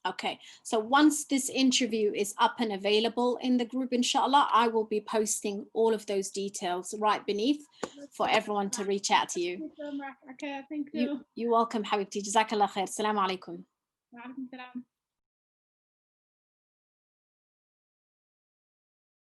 Okay, so once this interview is up and available in the group, inshallah, I will be posting all of those details right beneath for everyone to reach out to you. Thank you so much. Okay, thank you. You're welcome, Habibti. Jazakallah khair. Assalamu alaikum. Wa alaikum salam.